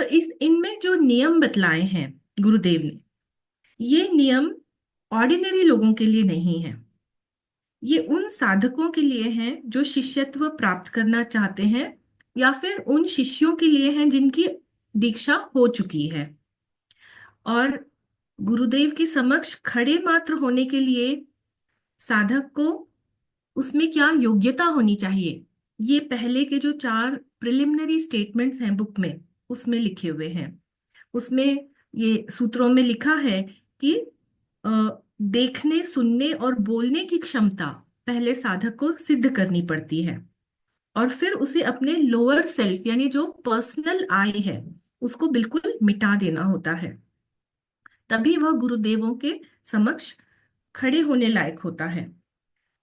इस इनमें जो नियम बतलाए हैं गुरुदेव ने, ये नियम ऑर्डिनरी लोगों के लिए नहीं है। ये उन साधकों के लिए हैं जो शिष्यत्व प्राप्त करना चाहते हैं, या फिर उन शिष्यों के लिए हैं जिनकी दीक्षा हो चुकी है। और गुरुदेव के समक्ष खड़े मात्र होने के लिए साधक को उसमें क्या योग्यता होनी चाहिए, ये पहले के जो 4 प्रिलिमिनरी स्टेटमेंट्स हैं बुक में, उसमें लिखे हुए हैं। उसमें ये सूत्रों में लिखा है कि अ, देखने, सुनने और बोलने की क्षमता पहले साधक को सिद्ध करनी पड़ती है, और फिर उसे अपने लोअर सेल्फ यानी जो पर्सनल आई है उसको बिल्कुल मिटा देना होता है। तभी वह गुरुदेवों के समक्ष खड़े होने लायक होता है।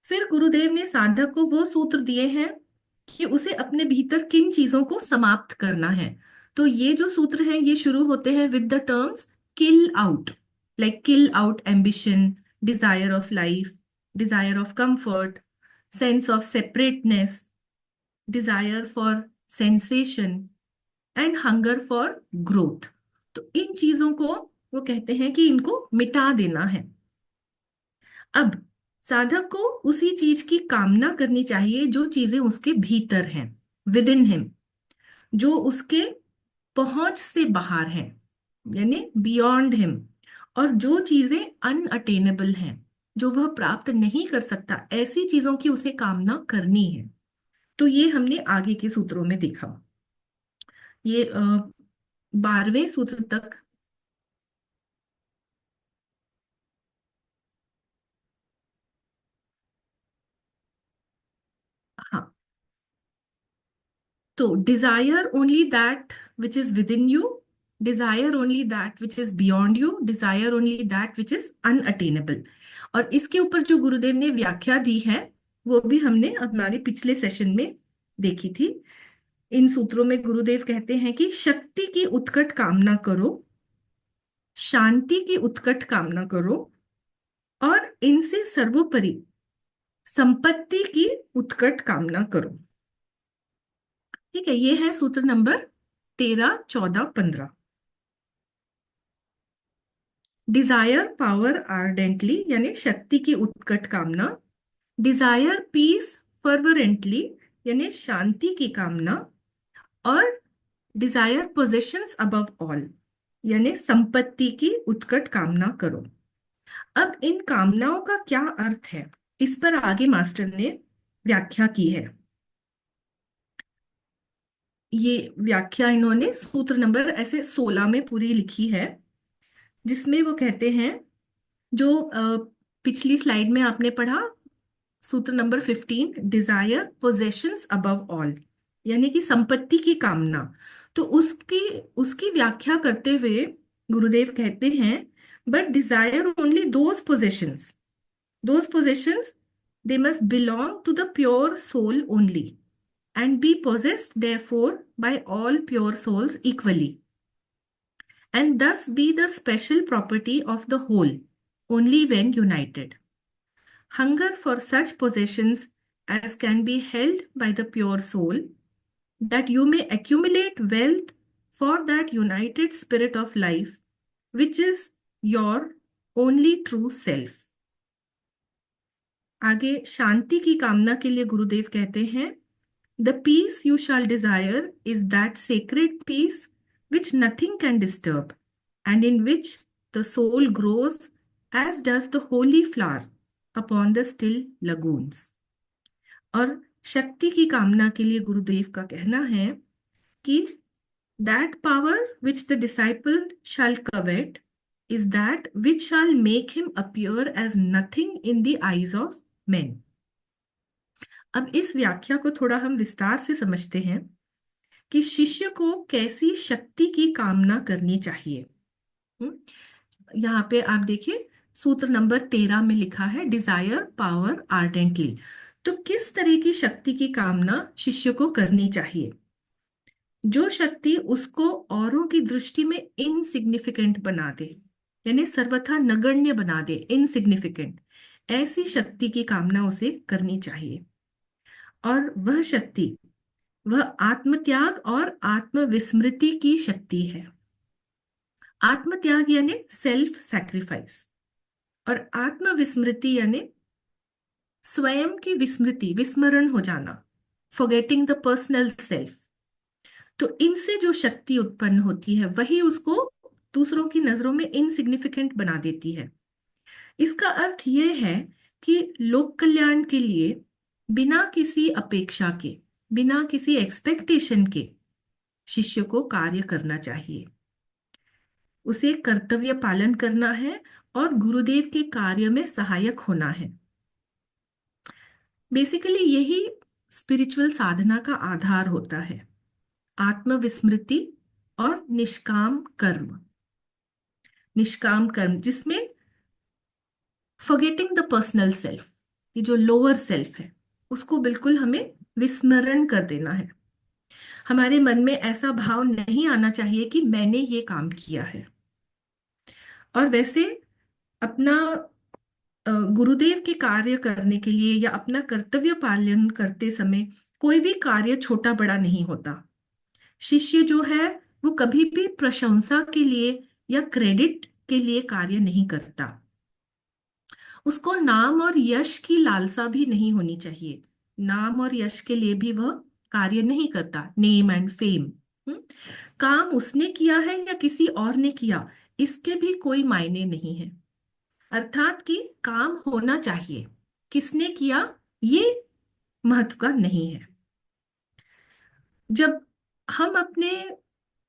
फिर गुरुदेव ने साधक को वो सूत्र दिए हैं कि उसे अपने भीतर किन चीजों को समाप्त करना है। तो ये जो सूत्र हैं ये शुरू होते हैं with the terms kill out, like kill out ambition, desire of life, desire of comfort, sense of separateness, desire for sensation and hunger for growth. तो इन चीजों को वो कहते हैं कि इनको मिटा देना है। अब साधक को उसी चीज की कामना करनी चाहिए जो चीजें उसके भीतर हैं, विद इन हिम, जो उसके पहुंच से बाहर हैं, यानी बियॉन्ड हिम, और जो चीजें अनअटेनेबल हैं, जो वह प्राप्त नहीं कर सकता, ऐसी चीजों की उसे कामना करनी है। तो ये हमने आगे के सूत्रों में देखा। ये 12वें सूत्र तक। हाँ, तो desire only that which is within you, desire only that which is beyond you, desire only that which is unattainable. और इसके ऊपर जो गुरुदेव ने व्याख्या दी है वो भी हमने हमारे पिछले सेशन में देखी थी। इन सूत्रों में गुरुदेव कहते हैं कि शक्ति की उत्कट कामना करो, शांति की उत्कट कामना करो, और इनसे सर्वोपरि संपत्ति की उत्कट कामना करो। ठीक है, ये है सूत्र नंबर 13, 14, 15। डिजायर पावर आर्डेंटली यानी शक्ति की उत्कट कामना, डिजायर पीस फर्वरेंटली यानी शांति की कामना, और डिजायर पोजेशंस अबव ऑल यानी संपत्ति की उत्कट कामना करो। अब इन कामनाओं का क्या अर्थ है, इस पर आगे मास्टर ने व्याख्या की है। ये व्याख्या इन्होंने सूत्र नंबर ऐसे 16 में पूरी लिखी है, जिसमें वो कहते हैं जो पिछली स्लाइड में आपने पढ़ा, सूत्र number 15, desire possessions above all यानी कि संपत्ति की कामना। तो उसकी उसकी व्याख्या करते हुए गुरुदेव कहते हैं, but desire only those possessions they must belong to the pure soul only and be possessed therefore by all pure souls equally, and thus be the special property of the whole only when united. Hunger for such possessions as can be held by the pure soul, that you may accumulate wealth for that united spirit of life, which is your only true self. आगे शांति की कामना के लिए गुरुदेव कहते हैं, The peace you shall desire is that sacred peace which nothing can disturb, and in which the soul grows as does the holy flower upon the still lagoons. और शक्ति की कामना के लिए गुरुदेव का कहना है कि that power which the disciple shall covet is that which shall make him appear as nothing in the eyes of men. अब इस व्याख्या को थोड़ा हम विस्तार से समझते हैं कि शिष्य को कैसी शक्ति की कामना करनी चाहिए। यहाँ पे आप देखिए सूत्र नंबर 13 में लिखा है डिजायर पावर आर्डेंटली। तो किस तरह की शक्ति की कामना शिष्य को करनी चाहिए? जो शक्ति उसको औरों की दृष्टि में इनसिग्निफिकेंट बना दे, यानी सर्वथा नगण्य बना दे, इनसिग्निफिकेंट, ऐसी शक्ति की कामना उसे करनी चाहिए। और वह शक्ति वह आत्मत्याग और आत्मविस्मृति की शक्ति है। आत्मत्याग यानी सेल्फ सैक्रिफाइस, और आत्मविस्मृति यानी स्वयं की विस्मृति, विस्मरण हो जाना, फॉरगेटिंग द पर्सनल सेल्फ। तो इनसे जो शक्ति उत्पन्न होती है वही उसको दूसरों की नजरों में इनसिग्निफिकेंट बना देती है। इसका अर्थ यह है कि लोक कल्याण के लिए बिना किसी अपेक्षा के, बिना किसी एक्सपेक्टेशन के शिष्य को कार्य करना चाहिए। उसे कर्तव्य पालन करना है और गुरुदेव के कार्य में सहायक होना है। बेसिकली यही स्पिरिचुअल साधना का आधार होता है, आत्मविस्मृति और निष्काम कर्म। निष्काम कर्म जिसमें फॉरगेटिंग द पर्सनल सेल्फ, ये जो लोअर सेल्फ है उसको बिल्कुल हमें विस्मरण कर देना है। हमारे मन में ऐसा भाव नहीं आना चाहिए कि मैंने ये काम किया है। और वैसे अपना गुरुदेव के कार्य करने के लिए या अपना कर्तव्य पालन करते समय कोई भी कार्य छोटा बड़ा नहीं होता। शिष्य जो है वो कभी भी प्रशंसा के लिए या क्रेडिट के लिए कार्य नहीं करता। उसको नाम और यश की लालसा भी नहीं होनी चाहिए। नाम और यश के लिए भी वह कार्य नहीं करता, नेम एंड फेम। काम उसने किया है या किसी और ने किया, इसके भी कोई मायने नहीं है। अर्थात कि काम होना चाहिए, किसने किया ये महत्व का नहीं है। जब हम अपने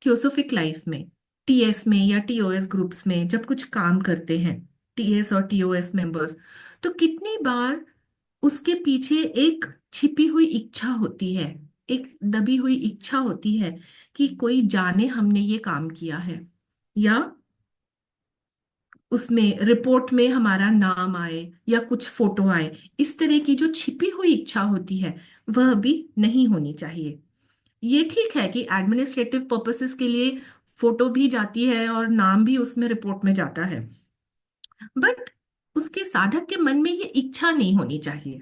थियोसोफिक लाइफ में, टीएस में या टीओएस ग्रुप्स में जब कुछ काम करते हैं, टीएस और टीओएस मेंबर्स, तो कितनी बार उसके पीछे एक छिपी हुई इच्छा होती है, एक दबी हुई इच्छा होती है कि कोई जाने हमने ये काम किया है, या उसमें रिपोर्ट में हमारा नाम आए या कुछ फोटो आए। इस तरह की जो छिपी हुई इच्छा होती है वह भी नहीं होनी चाहिए। ये ठीक है कि एडमिनिस्ट्रेटिव पर्पसेस के लिए फोटो भी जाती है और नाम भी उसमें रिपोर्ट में जाता है, बट उसके साधक के मन में ये इच्छा नहीं होनी चाहिए।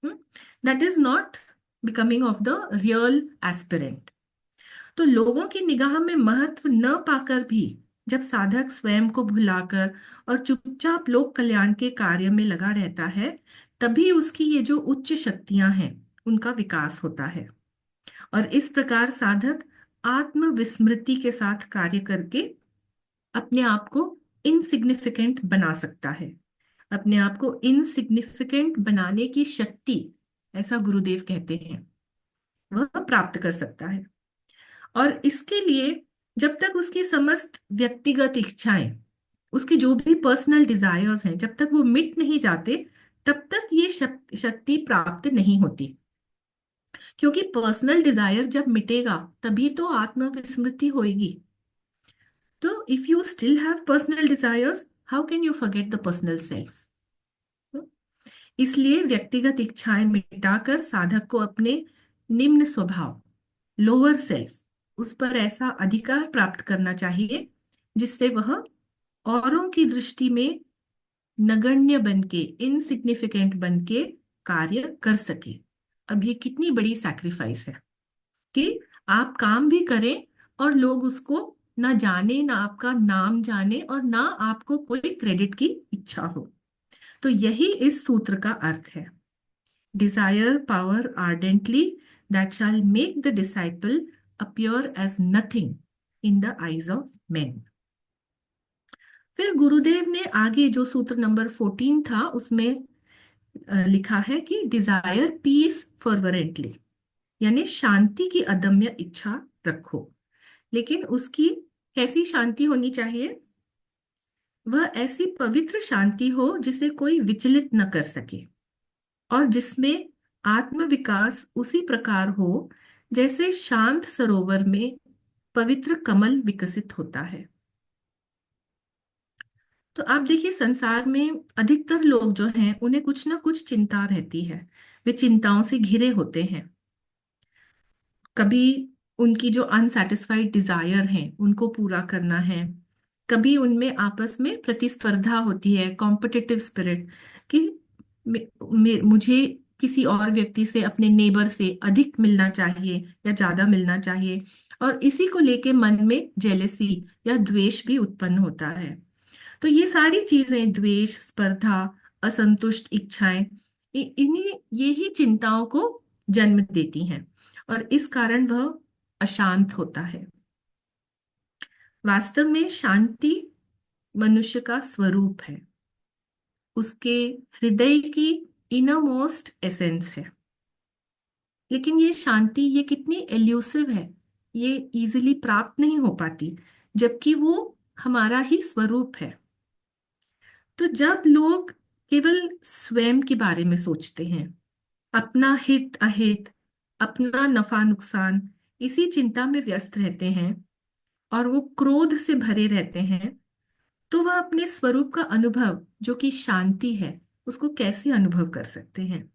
That is not becoming of the real aspirant. तो लोगों की निगाह में महत्व न पाकर भी जब साधक स्वयं को भुलाकर और चुपचाप लोक कल्याण के कार्य में लगा रहता है, तभी उसकी ये जो उच्च शक्तियां हैं उनका विकास होता है। और इस प्रकार साधक आत्मविस्मृति के साथ कार्य करके अपने आप को इनसिग्निफिकेंट बना सकता है। अपने आप को इनसिग्निफिकेंट बनाने की शक्ति, ऐसा गुरुदेव कहते हैं, वह प्राप्त कर सकता है। और इसके लिए जब तक उसकी समस्त व्यक्तिगत इच्छाएं, उसकी जो भी पर्सनल डिजायर्स हैं, जब तक वो मिट नहीं जाते, तब तक ये शक्ति प्राप्त नहीं होती। क्योंकि पर्सनल डिजायर जब मिटेगा तभी तो आत्मविस्मृति होगी। तो if you still have personal desires, how can you forget the personal self? इसलिए व्यक्तिगत इच्छाएं मिटाकर साधक को अपने निम्न स्वभाव, लोअर सेल्फ, उस पर ऐसा अधिकार प्राप्त करना चाहिए जिससे वह औरों की दृष्टि में नगण्य बन के, इनसिग्निफिकेंट बन के कार्य कर सके। अब ये कितनी बड़ी सैक्रिफाइस है कि आप काम भी करें और लोग उसको ना जाने, ना आपका नाम जाने और ना आपको कोई क्रेडिट की इच्छा हो। तो यही इस सूत्र का अर्थ है। Desire power ardently that shall make the disciple appear as nothing in the eyes of men। फिर गुरुदेव ने आगे जो सूत्र नंबर 14 था उसमें लिखा है कि डिजायर पीस फॉरवेंटली, यानी शांति की अदम्य इच्छा रखो। लेकिन उसकी कैसी शांति होनी चाहिए? वह ऐसी पवित्र शांति हो जिसे कोई विचलित न कर सके, और जिसमें आत्म विकास उसी प्रकार हो जैसे शांत सरोवर में पवित्र कमल विकसित होता है। तो आप देखिए, संसार में अधिकतर लोग जो हैं उन्हें कुछ ना कुछ चिंता रहती है, वे चिंताओं से घिरे होते हैं। कभी उनकी जो अनसेटिस्फाइड डिजायर हैं उनको पूरा करना है, कभी उनमें आपस में प्रतिस्पर्धा होती है, कॉम्पिटिटिव स्पिरिट, कि मुझे किसी और व्यक्ति से, अपने नेबर से अधिक मिलना चाहिए या ज्यादा मिलना चाहिए, और इसी को लेके मन में जेलेसी या द्वेष भी उत्पन्न होता है। तो ये सारी चीजें, द्वेष, स्पर्धा, असंतुष्ट इच्छाएं, इन्हीं ये ही चिंताओं को जन्म देती हैं, और इस कारण वह अशांत होता है। वास्तव में शांति मनुष्य का स्वरूप है, उसके हृदय की इनरमोस्ट एसेंस है। लेकिन ये शांति, ये कितनी एल्यूसिव है, ये इजीली प्राप्त नहीं हो पाती, जबकि वो हमारा ही स्वरूप है। तो जब लोग केवल स्वयं के बारे में सोचते हैं, अपना हित अहित, अपना नफा नुकसान, इसी चिंता में व्यस्त रहते हैं, और वो क्रोध से भरे रहते हैं, तो वह अपने स्वरूप का अनुभव, जो कि शांति है, उसको कैसे अनुभव कर सकते हैं।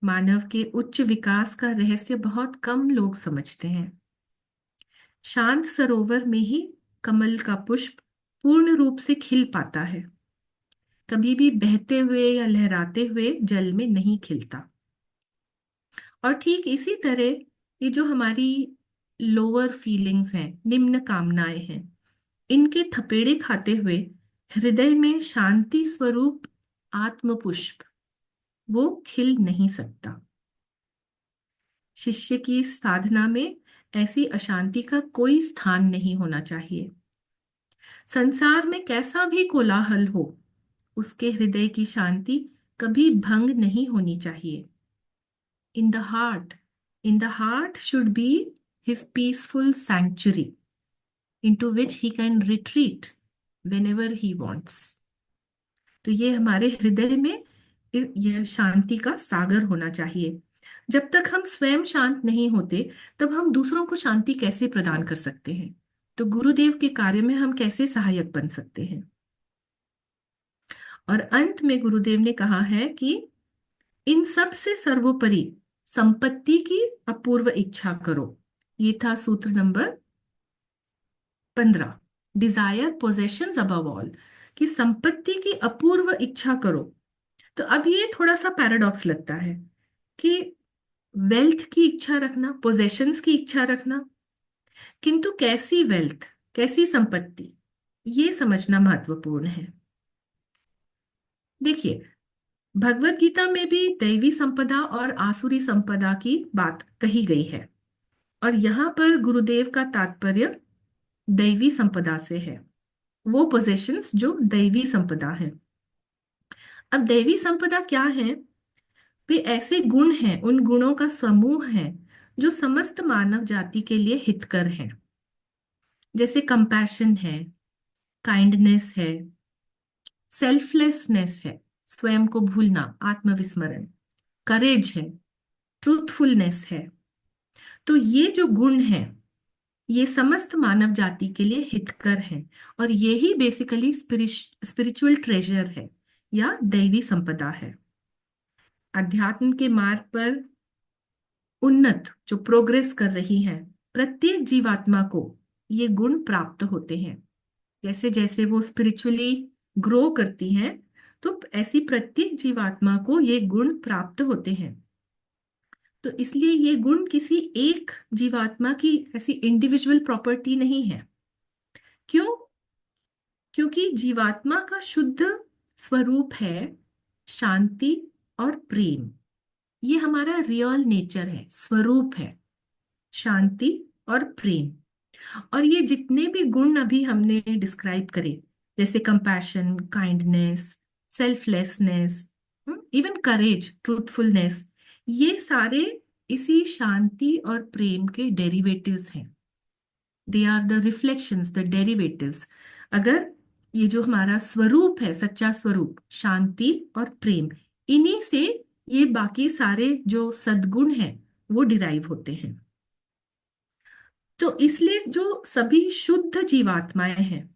मानव के उच्च विकास का रहस्य बहुत कम लोग समझते हैं। शांत सरोवर में ही कमल का पुष्प पूर्ण रूप से खिल पाता है, कभी भी बहते हुए या लहराते हुए जल में नहीं खिलता। और ठीक इसी तरह ये जो हमारी लोअर फीलिंग्स हैं, निम्न कामनाएं हैं, इनके थपेड़े खाते हुए हृदय में शांति स्वरूप आत्म पुष्प वो खिल नहीं सकता। शिष्य की साधना में ऐसी अशांति का कोई स्थान नहीं होना चाहिए। संसार में कैसा भी कोलाहल हो, उसके हृदय की शांति कभी भंग नहीं होनी चाहिए। In the heart, in the heart should be his peaceful sanctuary into which he can retreat whenever he wants। तो ये हमारे हृदय में यह शांति का सागर होना चाहिए। जब तक हम स्वयं शांत नहीं होते, तब हम दूसरों को शांति कैसे प्रदान कर सकते हैं? तो गुरुदेव के कार्य में हम कैसे सहायक बन सकते हैं? और अंत में गुरुदेव ने कहा है कि इन सब से सर्वोपरि संपत्ति की अपूर्व इच्छा करो। ये था सूत्र number 15, desire possessions above all, कि संपत्ति की अपूर्व इच्छा करो। तो अब ये थोड़ा सा पैराडॉक्स लगता है कि वेल्थ की इच्छा रखना, पोजेशंस की इच्छा रखना, किंतु कैसी वेल्थ, कैसी संपत्ति, ये समझना महत्वपूर्ण है। देखिए, भगवत गीता में भी दैवी संपदा और आसुरी संपदा की बात कही गई है, और यहाँ पर गुरुदेव का तात्पर्य दैवी संपदा से है, वो पोजेशंस जो दैवी संपदा है। अब दैवी संपदा क्या है? वे ऐसे गुण हैं, उन गुणों का समूह है जो समस्त मानव जाति के लिए हितकर है। जैसे कंपैशन है, काइंडनेस है, सेल्फलेसनेस है, स्वयं को भूलना, आत्मविस्मरण, करेज है, ट्रूथफुलनेस है। तो ये जो गुण हैं, ये समस्त मानव जाति के लिए हितकर हैं, और यही बेसिकली स्पिरिचुअल ट्रेजर है या दैवी संपदा है। अध्यात्म के मार्ग पर उन्नत जो प्रोग्रेस कर रही है प्रत्येक जीवात्मा को ये गुण प्राप्त होते हैं। जैसे जैसे वो स्पिरिचुअली ग्रो करती हैं, तो ऐसी प्रत्येक जीवात्मा को ये गुण प्राप्त होते हैं। तो इसलिए ये गुण किसी एक जीवात्मा की ऐसी इंडिविजुअल प्रॉपर्टी नहीं है। क्यों? क्योंकि जीवात्मा का शुद्ध स्वरूप है शांति और प्रेम। ये हमारा रियल नेचर है, स्वरूप है शांति और प्रेम। और ये जितने भी गुण अभी हमने डिस्क्राइब करे, जैसे compassion, kindness, selflessness, even courage, truthfulness, ये सारे इसी शांति और प्रेम के डेरिवेटिव्स हैं। They are the reflections, the derivatives. अगर ये जो हमारा स्वरूप है, सच्चा स्वरूप शांति और प्रेम, इन्हीं से ये बाकी सारे जो सद्गुण हैं वो डिराइव होते हैं। तो इसलिए जो सभी शुद्ध जीवात्माएं हैं,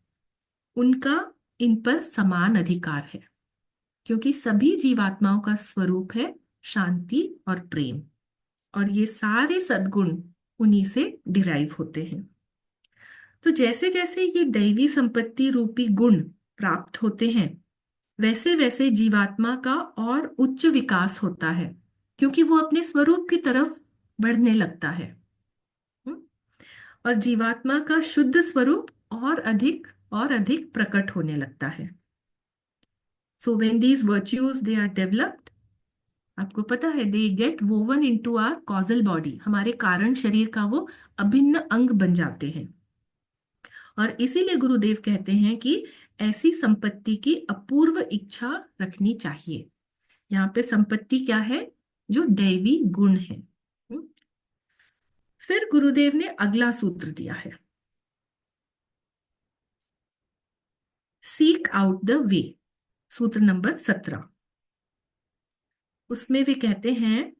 उनका इन पर समान अधिकार है, क्योंकि सभी जीवात्माओं का स्वरूप है शांति और प्रेम, और ये सारे सद्गुण उन्हीं से डिराइव होते हैं। तो जैसे जैसे ये दैवी संपत्ति रूपी गुण प्राप्त होते हैं, वैसे वैसे जीवात्मा का और उच्च विकास होता है, क्योंकि वो अपने स्वरूप की तरफ बढ़ने लगता है। हम्म? और जीवात्मा का शुद्ध स्वरूप और अधिक प्रकट होने लगता है। So when these virtues they are developed, आपको पता है, they get woven into our causal body, हमारे कारण शरीर का वो अभिन्न अंग बन जाते हैं। और इसीलिए गुरुदेव कहते हैं कि ऐसी संपत्ति की अपूर्व इच्छा रखनी चाहिए। यहाँ पे संपत्ति क्या है? जो दैवी गुण है। फिर गुरुदेव ने अगला सूत्र दिया है, सीक आउट द वे, सूत्र नंबर 17। उसमें वे कहते हैं,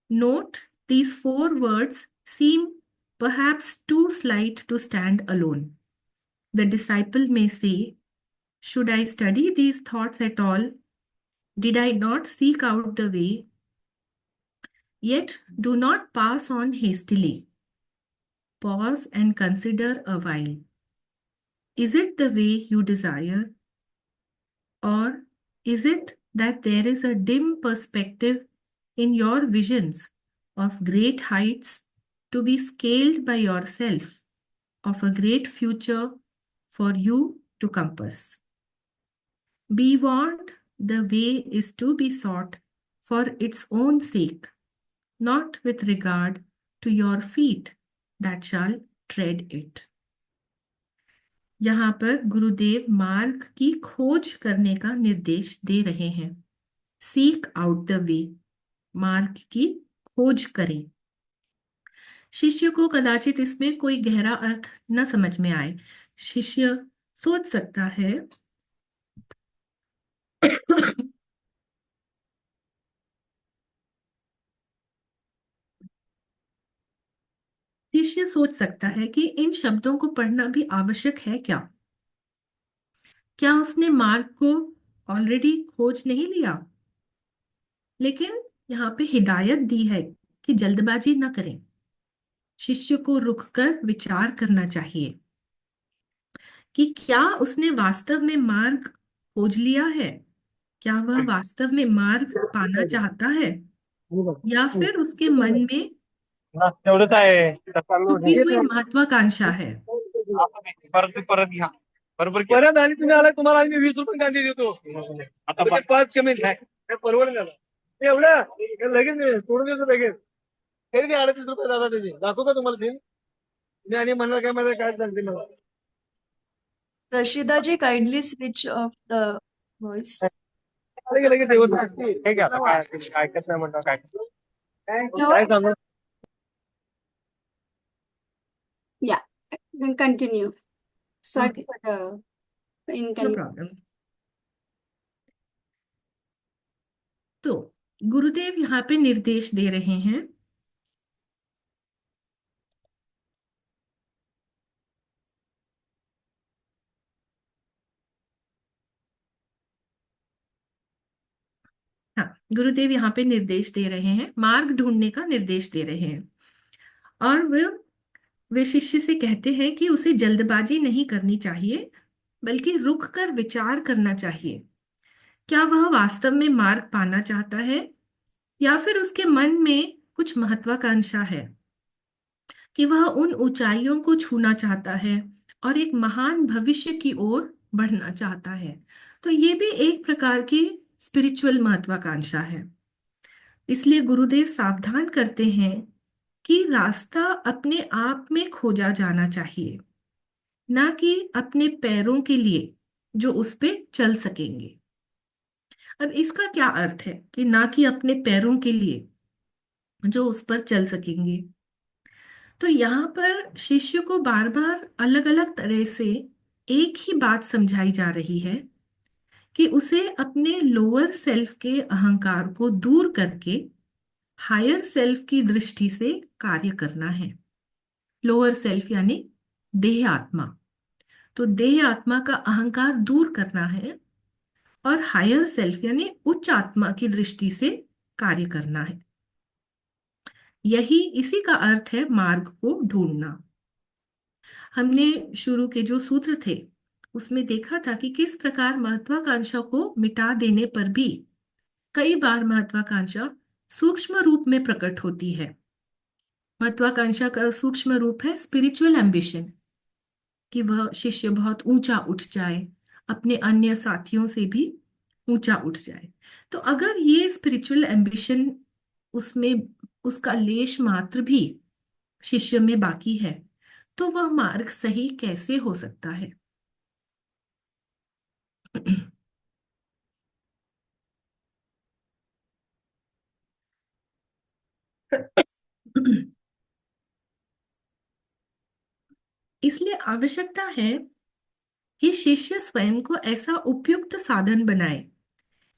note these 4 words seem perhaps too slight to stand alone. The disciple may say, should I study these thoughts at all? Did I not seek out the way? Yet do not pass on hastily. Pause and consider a while. Is it the way you desire? Or is it that there is a dim perspective in your visions of great heights to be scaled by yourself, of a great future for you to compass? Be warned, the way is to be sought for its own sake, not with regard to your feet that shall tread it. यहाँ पर गुरुदेव मार्ग की खोज करने का निर्देश दे रहे हैं। सीक आउट द वे, मार्ग की खोज करें। शिष्य को कदाचित इसमें कोई गहरा अर्थ न समझ में आए। शिष्य सोच सकता है शिष्य सोच सकता है कि इन शब्दों को पढ़ना भी आवश्यक है क्या? क्या उसने मार्ग को ऑलरेडी खोज नहीं लिया? लेकिन यहाँ पे हिदायत दी है कि जल्दबाजी न करें, शिष्य को रुक कर विचार करना चाहिए कि क्या उसने वास्तव में मार्ग खोज लिया है, क्या वह वास्तव में मार्ग पाना चाहता है, या फिर उसके मन में तेवढंच आहे छुपी हुई महत्वाकांक्षा है। परत परत घ्या बरोबर परत आणि तुम्ही आला तुम्हाला आम्ही 20 रुपये कांदे देतो आता 5 कमी नाही काय परवडेल त्याला एवढं हे लगेच सोडून देतो लगेच तरी ते 38 रुपये दादा त्याचे दाखवू का तुम्हाला बिल मी आणि म्हणणार काय माझं काय सांगते मला Rashida ji, kindly switch off the voice. लगेच लगेच देवत असते हे घ्या आता काय कसं आहे म्हणतो काय काय सांगू Yeah, then continue. Sorry Okay. for the no inconvenience. Problem. तो गुरुदेव यहाँ पे निर्देश दे रहे हैं, हाँ, गुरुदेव यहाँ पे निर्देश दे रहे हैं, मार्ग ढूंढने का निर्देश दे रहे हैं। और वे शिष्य से कहते हैं कि उसे जल्दबाजी नहीं करनी चाहिए, बल्कि रुक कर विचार करना चाहिए। क्या वह वास्तव में मार्ग पाना चाहता है, या फिर उसके मन में कुछ महत्वाकांक्षा है कि वह उन ऊंचाइयों को छूना चाहता है और एक महान भविष्य की ओर बढ़ना चाहता है। तो ये भी एक प्रकार की स्पिरिचुअल महत्वाकांक्षा है। इसलिए गुरुदेव सावधान करते हैं कि रास्ता अपने आप में खोजा जाना चाहिए, ना कि अपने पैरों के लिए जो उस पे चल सकेंगे। अब इसका क्या अर्थ है कि ना कि अपने पैरों के लिए जो उस पर चल सकेंगे? तो यहाँ पर शिष्य को बार बार अलग अलग तरह से एक ही बात समझाई जा रही है कि उसे अपने लोअर सेल्फ के अहंकार को दूर करके हायर सेल्फ की दृष्टि से कार्य करना है। लोअर सेल्फ यानी देह आत्मा, तो देह आत्मा का अहंकार दूर करना है और हायर सेल्फ यानी उच्च आत्मा की दृष्टि से कार्य करना है। यही इसी का अर्थ है मार्ग को ढूंढना। हमने शुरू के जो सूत्र थे उसमें देखा था कि किस प्रकार महत्वाकांक्षा को मिटा देने पर भी कई बार महत्वाकांक्षा सूक्ष्म रूप में प्रकट होती है। महत्वाकांक्षा का सूक्ष्म रूप है स्पिरिचुअल एम्बिशन, कि वह शिष्य बहुत ऊंचा उठ जाए, अपने अन्य साथियों से भी ऊंचा उठ जाए। तो अगर ये स्पिरिचुअल एम्बिशन उसमें उसका लेश मात्र भी शिष्य में बाकी है, तो वह मार्ग सही कैसे हो सकता है? इसलिए आवश्यकता है कि शिष्य स्वयं को ऐसा उपयुक्त साधन बनाए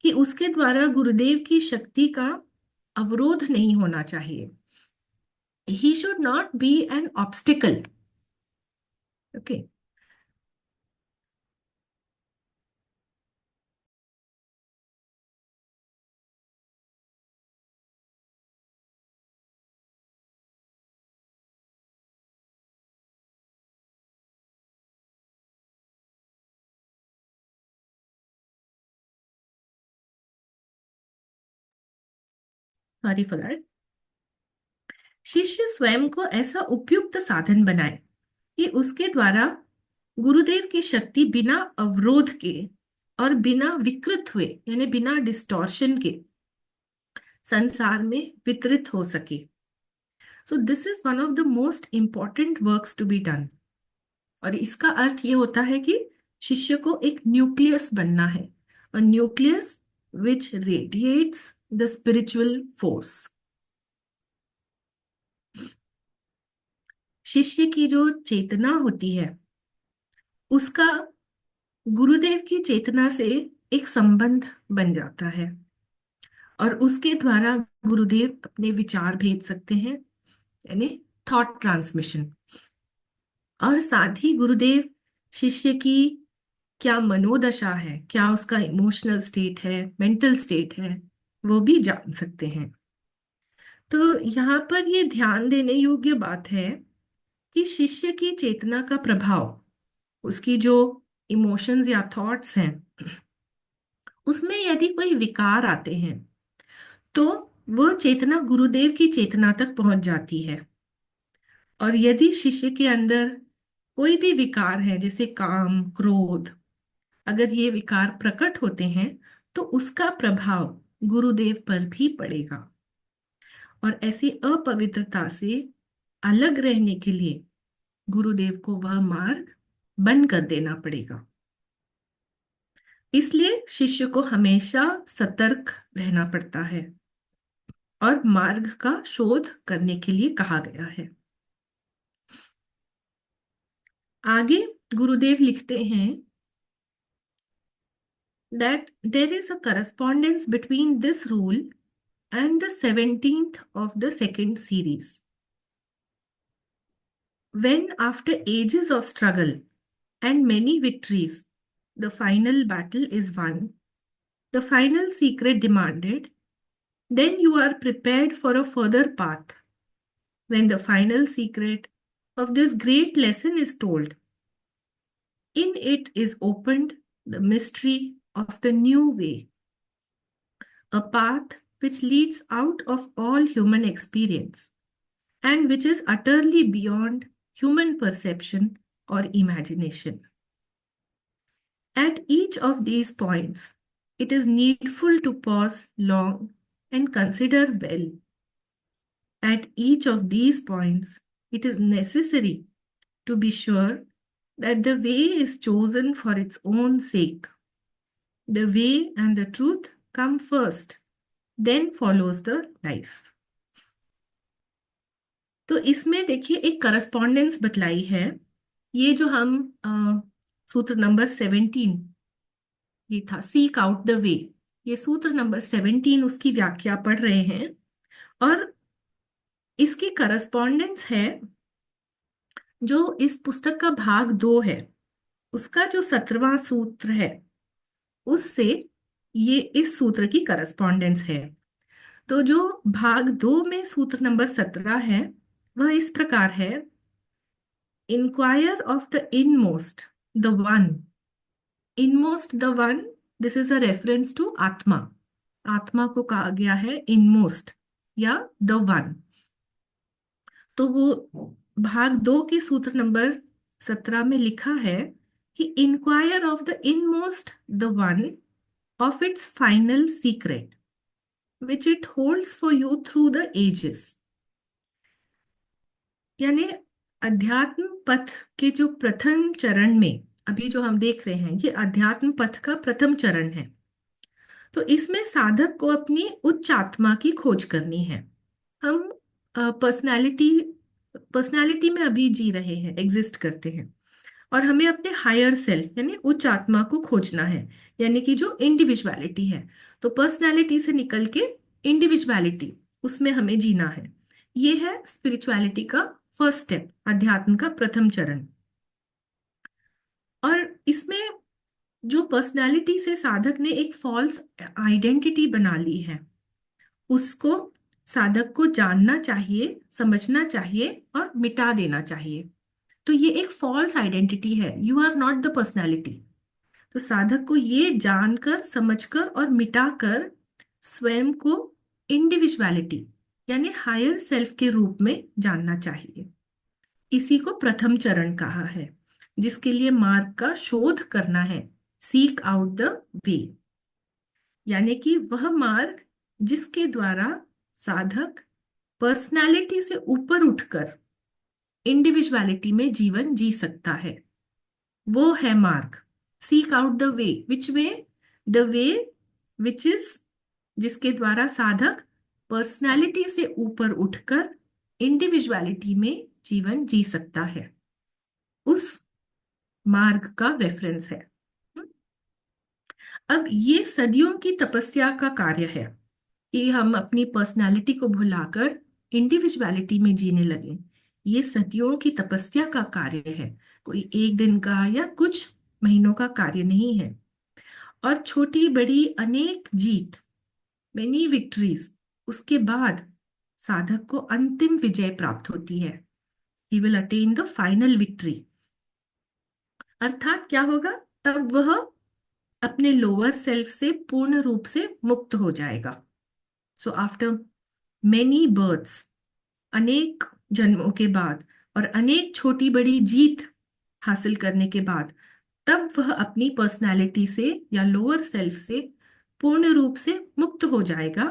कि उसके द्वारा गुरुदेव की शक्ति का अवरोध नहीं होना चाहिए। He should not be an obstacle. Okay. Sorry for that. शिष्य स्वयं को ऐसा उपयुक्त साधन बनाए कि उसके द्वारा गुरुदेव की शक्ति बिना अवरोध के और बिना विकृत हुए, यानी बिना डिस्टॉर्शन के संसार में वितरित हो सके। So this is one of the most important works to be done. और इसका अर्थ ये होता है कि शिष्य को एक न्यूक्लियस बनना है, a nucleus which radiates the spiritual force. शिष्य की जो चेतना होती है उसका गुरुदेव की चेतना से एक संबंध बन जाता है, और उसके द्वारा गुरुदेव अपने विचार भेज सकते हैं, यानी थॉट ट्रांसमिशन। और साथ ही गुरुदेव शिष्य की क्या मनोदशा है, क्या उसका इमोशनल स्टेट है, मेंटल स्टेट है, वो भी जान सकते हैं। तो यहाँ पर ये ध्यान देने योग्य बात है कि शिष्य की चेतना का प्रभाव, उसकी जो इमोशंस या थॉट्स हैं, उसमें यदि कोई विकार आते हैं तो वह चेतना गुरुदेव की चेतना तक पहुंच जाती है। और यदि शिष्य के अंदर कोई भी विकार है, जैसे काम, क्रोध, अगर ये विकार प्रकट होते हैं तो उसका प्रभाव गुरुदेव पर भी पड़ेगा। और ऐसी अपवित्रता से अलग रहने के लिए गुरुदेव को वह मार्ग बंद कर देना पड़ेगा। इसलिए शिष्य को हमेशा सतर्क रहना पड़ता है और मार्ग का शोध करने के लिए कहा गया है। आगे गुरुदेव लिखते हैं that there is a correspondence between this rule and the 17th of the second series. When after ages of struggle and many victories, the final battle is won, the final secret demanded, then you are prepared for a further path. When the final secret of this great lesson is told, in it is opened the mystery of the new way, a path which leads out of all human experience and which is utterly beyond human perception or imagination. At each of these points, it is needful to pause long and consider well. At each of these points, it is necessary to be sure that the way is chosen for its own sake. The way and the truth come first, then follows the life. तो इसमें देखिए एक correspondence बतलाई है। ये जो हम सूत्र नंबर 17, ये था सीक आउट द वे, ये सूत्र नंबर 17 उसकी व्याख्या पढ़ रहे हैं, और इसकी करस्पॉन्डेंस है जो इस पुस्तक का भाग 2 है, उसका जो 17वां सूत्र है उससे ये इस सूत्र की करस्पॉन्डेंस है। तो जो भाग 2 में सूत्र नंबर 17 है वह इस प्रकार है: inquire of the inmost, the one inmost the one, this is a reference to atma. आत्मा को कहा गया है इनमोस्ट या द वन। तो वो भाग 2 के सूत्र नंबर 17 में लिखा है कि inquire of the inmost the one of its final secret which it holds for you through the ages. यानी अध्यात्म पथ के जो प्रथम चरण में अभी जो हम देख रहे हैं, ये अध्यात्म पथ का प्रथम चरण है। तो इसमें साधक को अपनी उच्च आत्मा की खोज करनी है। हम पर्सनालिटी पर्सनालिटी में अभी जी रहे हैं, एग्जिस्ट करते हैं, और हमें अपने हायर सेल्फ यानी उच्च आत्मा को खोजना है, यानी कि जो इंडिविजुअलिटी है। तो पर्सनालिटी से निकल के इंडिविजुअलिटी, उसमें हमें जीना है। ये है स्पिरिचुअलिटी का फर्स्ट स्टेप, अध्यात्म का प्रथम चरण। और इसमें जो पर्सनालिटी से साधक ने एक फॉल्स आइडेंटिटी बना ली है, उसको साधक को जानना चाहिए, समझना चाहिए और मिटा देना चाहिए। तो ये एक फॉल्स आइडेंटिटी है, you are not the personality. तो साधक को ये जानकर, समझकर और मिटाकर स्वयं को इंडिविजुअलिटी यानी हायर सेल्फ के रूप में जानना चाहिए। इसी को प्रथम चरण कहा है, जिसके लिए मार्ग का शोध करना है, सीक आउट द वे, यानी कि वह मार्ग जिसके द्वारा साधक पर्सनालिटी से ऊपर उठकर इंडिविजुअलिटी में जीवन जी सकता है, वो है मार्ग। Seek out the way, which way? The way which is, जिसके द्वारा साधक पर्सनालिटी से ऊपर उठकर इंडिविजुअलिटी में जीवन जी सकता है, उस मार्ग का रेफरेंस है। अब ये सदियों की तपस्या का कार्य है कि हम अपनी पर्सनालिटी को भुलाकर इंडिविजुअलिटी में जीने लगे। ये सदियों की तपस्या का कार्य है, कोई एक दिन का या कुछ महीनों का कार्य नहीं है। और छोटी बड़ी अनेक जीत, मेनी विक्ट्रीज, उसके बाद साधक को अंतिम विजय प्राप्त होती है। He will attain the final victory. अर्थात क्या होगा? तब वह अपने लोअर सेल्फ से पूर्ण रूप से मुक्त हो जाएगा। सो आफ्टर मेनी बर्थ्स, अनेक जन्मों के बाद और अनेक छोटी बड़ी जीत हासिल करने के बाद, तब वह अपनी पर्सनालिटी से या लोअर सेल्फ से पूर्ण रूप से मुक्त हो जाएगा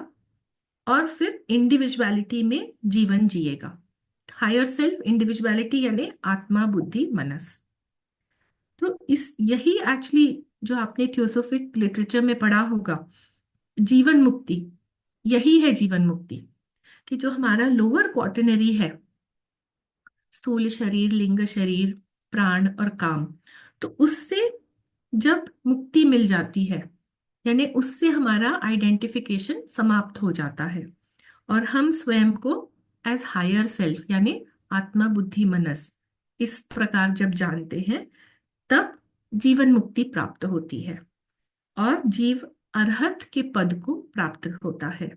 और फिर इंडिविजुअलिटी में जीवन जिएगा। हायर सेल्फ, इंडिविजुअलिटी यानी आत्मा, बुद्धि, मनस। तो इस यही एक्चुअली जो आपने थियोसोफिक लिटरेचर में पढ़ा होगा, जीवन मुक्ति, यही है जीवन मुक्ति। कि जो हमारा लोअर क्वार्टनरी है, स्थूल शरीर, लिंग शरीर, प्राण और काम, तो उससे जब मुक्ति मिल जाती है, यानी उससे हमारा आइडेंटिफिकेशन समाप्त हो जाता है और हम स्वयं को एज हायर सेल्फ यानी आत्मा, बुद्धि, मनस, इस प्रकार जब जानते हैं, तब जीवन मुक्ति प्राप्त होती है और जीव अरहत के पद को प्राप्त होता है।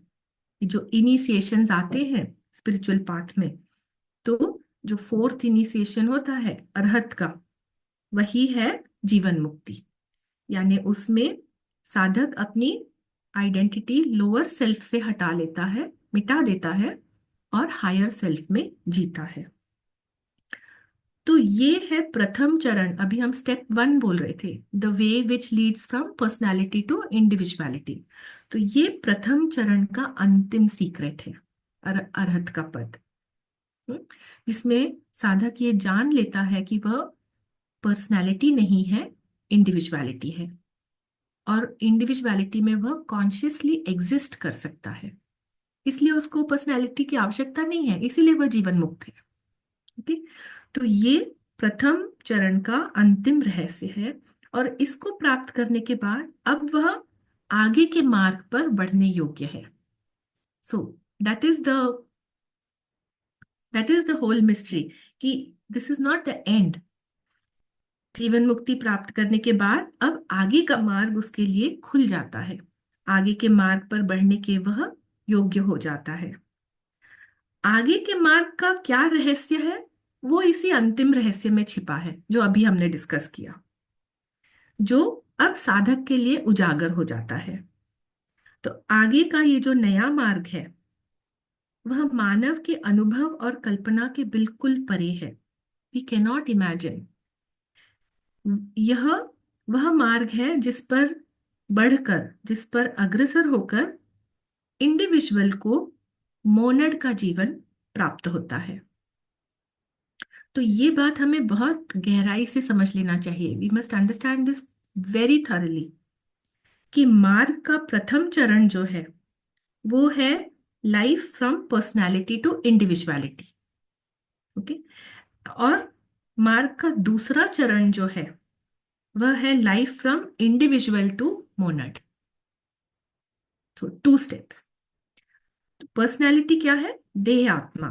जो इनिशिएशंस आते हैं स्पिरिचुअल पाथ में, तो जो फोर्थ इनिशिएशन होता है अरहत का, वही है जीवन मुक्ति। यानी उसमें साधक अपनी आइडेंटिटी लोअर सेल्फ से हटा लेता है, मिटा देता है और हायर सेल्फ में जीता है। तो ये है प्रथम चरण। अभी हम स्टेप 1 बोल रहे थे, the way which leads from personality to individuality. तो ये प्रथम चरण का अंतिम सीक्रेट है, अरहत का पद, जिसमें साधक ये जान लेता है कि वह पर्सनालिटी नहीं है, इंडिविजुअलिटी है, और इंडिविजुअलिटी में वह कॉन्शियसली एग्जिस्ट कर सकता है। इसलिए उसको पर्सनालिटी की आवश्यकता नहीं है, इसीलिए वह जीवन मुक्त है। ओके, तो ये प्रथम चरण का अंतिम रहस्य है और इसको प्राप्त करने के बाद अब वह आगे के मार्ग पर बढ़ने योग्य है। So that is the whole mystery, कि this is not the end. जीवन मुक्ति प्राप्त करने के बाद अब आगे का मार्ग उसके लिए खुल जाता है, आगे के मार्ग पर बढ़ने के वह योग्य हो जाता है। आगे के मार्ग का क्या रहस्य है, वो इसी अंतिम रहस्य में छिपा है जो अभी हमने डिस्कस किया। जो अब साधक के लिए उजागर हो जाता है। तो आगे का ये जो नया मार्ग है वह मानव के अनुभव और कल्पना के बिल्कुल परे है। We can not imagine. यह वह मार्ग है जिस पर बढ़कर, जिस पर अग्रसर होकर इंडिविजुअल को मोनड का जीवन प्राप्त होता है। तो ये बात हमें बहुत गहराई से समझ लेना चाहिए। We must understand this very thoroughly कि मार्ग का प्रथम चरण जो है वो है life from personality to individuality. Okay. और मार्ग का दूसरा चरण जो है वह है life from individual to monad. So 2 steps. पर्सनालिटी क्या है? देह आत्मा।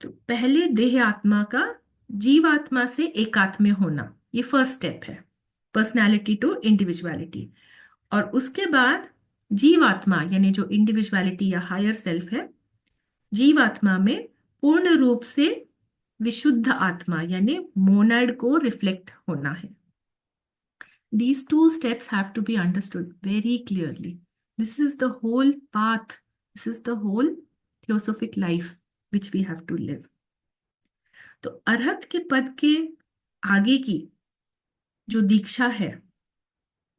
तो पहले देह आत्मा का जीवात्मा से एकात्म होना, ये फर्स्ट स्टेप है, पर्सनालिटी टू इंडिविजुअलिटी। और उसके बाद जीवात्मा यानी जो इंडिविजुअलिटी या हायर सेल्फ है, जीवात्मा में पूर्ण रूप से विशुद्ध आत्मा यानी मोनाड को रिफ्लेक्ट होना है। These 2 steps have to be understood very clearly. This is the whole path. This is the whole theosophic life which we have to live. तो अरहत के पद के आगे की जो दीक्षा है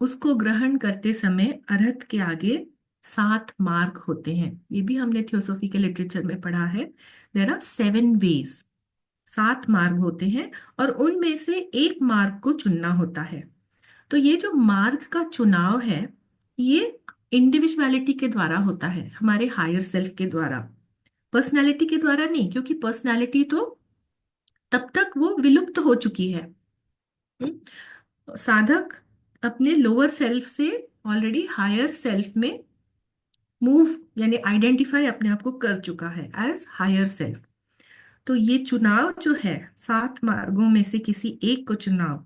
उसको ग्रहण करते समय अरहत के आगे 7 मार्ग होते हैं। ये भी हमने थियोसॉफी के लिटरेचर में पढ़ा है। देयर आर 7 वेज, 7 मार्ग होते हैं और उनमें से एक मार्ग को चुनना होता है। तो ये जो मार्ग का चुनाव है ये इंडिविजुअलिटी के द्वारा होता है, हमारे हायर सेल्फ के द्वारा, पर्सनालिटी के द्वारा नहीं, क्योंकि पर्सनालिटी तो तब तक वो विलुप्त हो चुकी है। साधक अपने लोअर सेल्फ से ऑलरेडी हायर सेल्फ में मूव यानी आइडेंटिफाई अपने आप को कर चुका है एज हायर सेल्फ। तो ये चुनाव जो है 7 मार्गों में से किसी एक को चुनाव,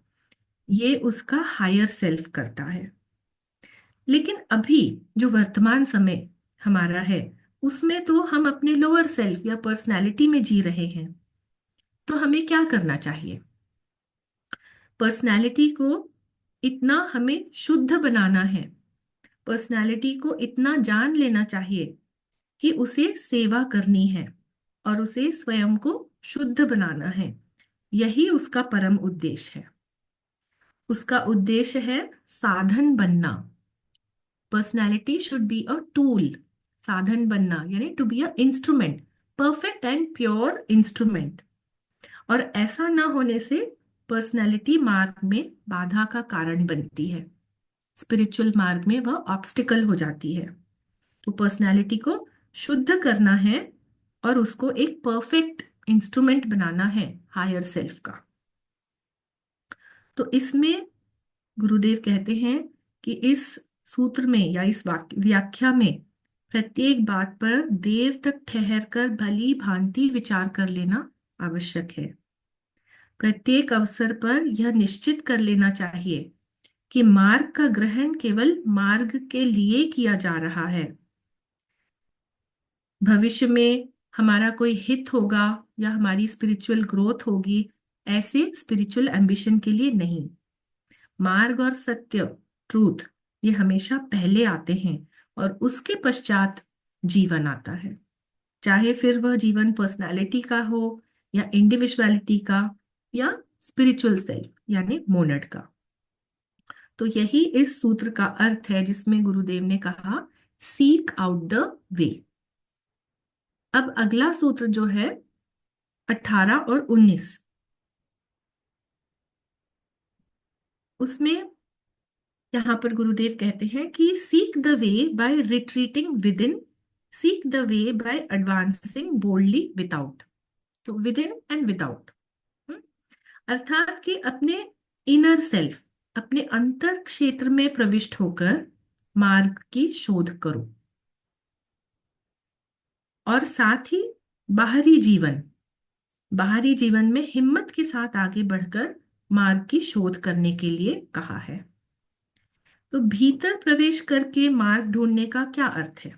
ये उसका हायर सेल्फ करता है। लेकिन अभी जो वर्तमान समय हमारा है उसमें तो हम अपने लोअर सेल्फ या पर्सनालिटी में जी रहे हैं। तो हमें क्या करना चाहिए? पर्सनालिटी को इतना हमें शुद्ध बनाना है, पर्सनालिटी को इतना जान लेना चाहिए कि उसे सेवा करनी है और उसे स्वयं को शुद्ध बनाना है। यही उसका परम उद्देश्य है। उसका उद्देश्य है साधन बनना। Personality should be a tool. साधन बनना यानी to be a instrument, perfect and pure instrument. और ऐसा ना होने से पर्सनैलिटी मार्ग में बाधा का कारण बनती है, स्पिरिचुअल मार्ग में वह ऑब्स्टिकल हो जाती है। तो पर्सनैलिटी को शुद्ध करना है और उसको एक परफेक्ट इंस्ट्रूमेंट बनाना है हायर सेल्फ का। तो इसमें गुरुदेव कहते हैं कि इस सूत्र में या इस व्याख्या में प्रत्येक बात पर देर तक ठहर कर भली भांति विचार कर लेना आवश्यक है। प्रत्येक अवसर पर यह निश्चित कर लेना चाहिए कि मार्ग का ग्रहण केवल मार्ग के लिए किया जा रहा है। भविष्य में हमारा कोई हित होगा या हमारी स्पिरिचुअल ग्रोथ होगी, ऐसे स्पिरिचुअल एम्बिशन के लिए नहीं। मार्ग और सत्य, ट्रूथ, ये हमेशा पहले आते हैं और उसके पश्चात जीवन आता है, चाहे फिर वह जीवन पर्सनालिटी का हो या इंडिविजुअलिटी का या स्पिरिचुअल सेल्फ यानी मोनड का। तो यही इस सूत्र का अर्थ है जिसमें गुरुदेव ने कहा सीक आउट द वे। अब अगला सूत्र जो है 18 और 19, उसमें यहां पर गुरुदेव कहते हैं कि seek the way by retreating with in, seek the way by advancing boldly without. तो विद इन एंड विदाउट, अर्थात कि अपने इनर सेल्फ, अपने अंतर क्षेत्र में प्रविष्ट होकर मार्ग की शोध करो और साथ ही बाहरी जीवन, बाहरी जीवन में हिम्मत के साथ आगे बढ़कर मार्ग की शोध करने के लिए कहा है। तो भीतर प्रवेश करके मार्ग ढूंढने का क्या अर्थ है?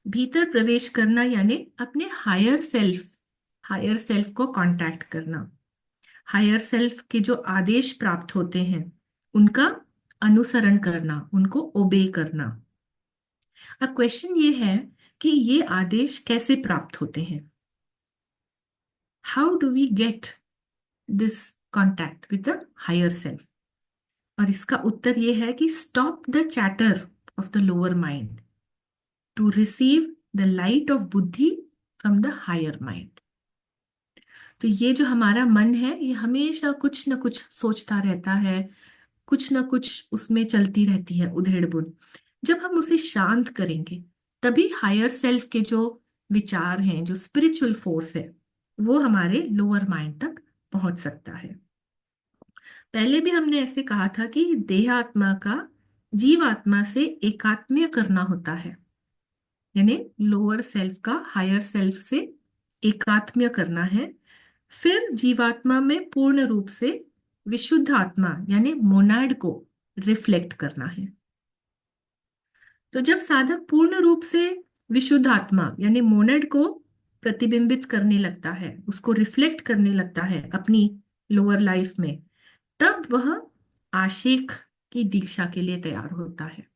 भीतर प्रवेश करना यानी अपने हायर सेल्फ को कांटेक्ट करना। हायर सेल्फ के जो आदेश प्राप्त होते हैं उनका अनुसरण करना, उनको ओबे करना। अब क्वेश्चन ये है कि ये आदेश कैसे प्राप्त होते हैं? How do we get this contact with the higher self? और इसका उत्तर ये है कि stop the chatter of the lower mind to receive the light of buddhi from the higher mind. तो ये जो हमारा मन है, ये हमेशा कुछ ना कुछ सोचता रहता है, कुछ ना कुछ उसमें चलती रहती है उधेड़ बुन। जब हम उसे शांत करेंगे, तभी हायर सेल्फ के जो विचार हैं, जो स्पिरिचुअल फोर्स है, वो हमारे लोअर माइंड तक पहुंच सकता है। पहले भी हमने ऐसे कहा था कि देहात्मा का जीवात्मा से एकात्म्य करना होता है, यानी लोअर सेल्फ का हायर सेल्फ से एकात्म्य करना है। फिर जीवात्मा में पूर्ण रूप से विशुद्ध आत्मा यानी मोनाड को रिफ्लेक्ट करना है। तो जब साधक पूर्ण रूप से विशुद्ध आत्मा यानी मोनाड को प्रतिबिंबित करने लगता है, उसको रिफ्लेक्ट करने लगता है अपनी लोअर लाइफ में, तब वह आशेख की दीक्षा के लिए तैयार होता है।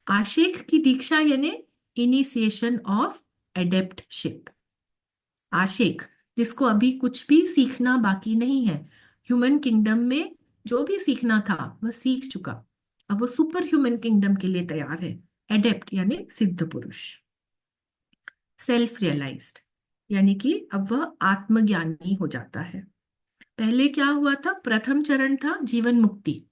आशेख की दीक्षा यानी इनिशिएशन ऑफ एडेप्टशिप। आशेख, जिसको अभी कुछ भी सीखना बाकी नहीं है, ह्यूमन किंगडम में जो भी सीखना था वह सीख चुका, अब वो सुपर ह्यूमन किंगडम के लिए तैयार है। एडेप्ट यानी सिद्ध पुरुष। सेल्फ रियलाइज्ड यानी कि अब वह आत्मज्ञानी हो जाता है। पहले क्या हुआ था? प्रथम चरण था जीवन मुक्ति,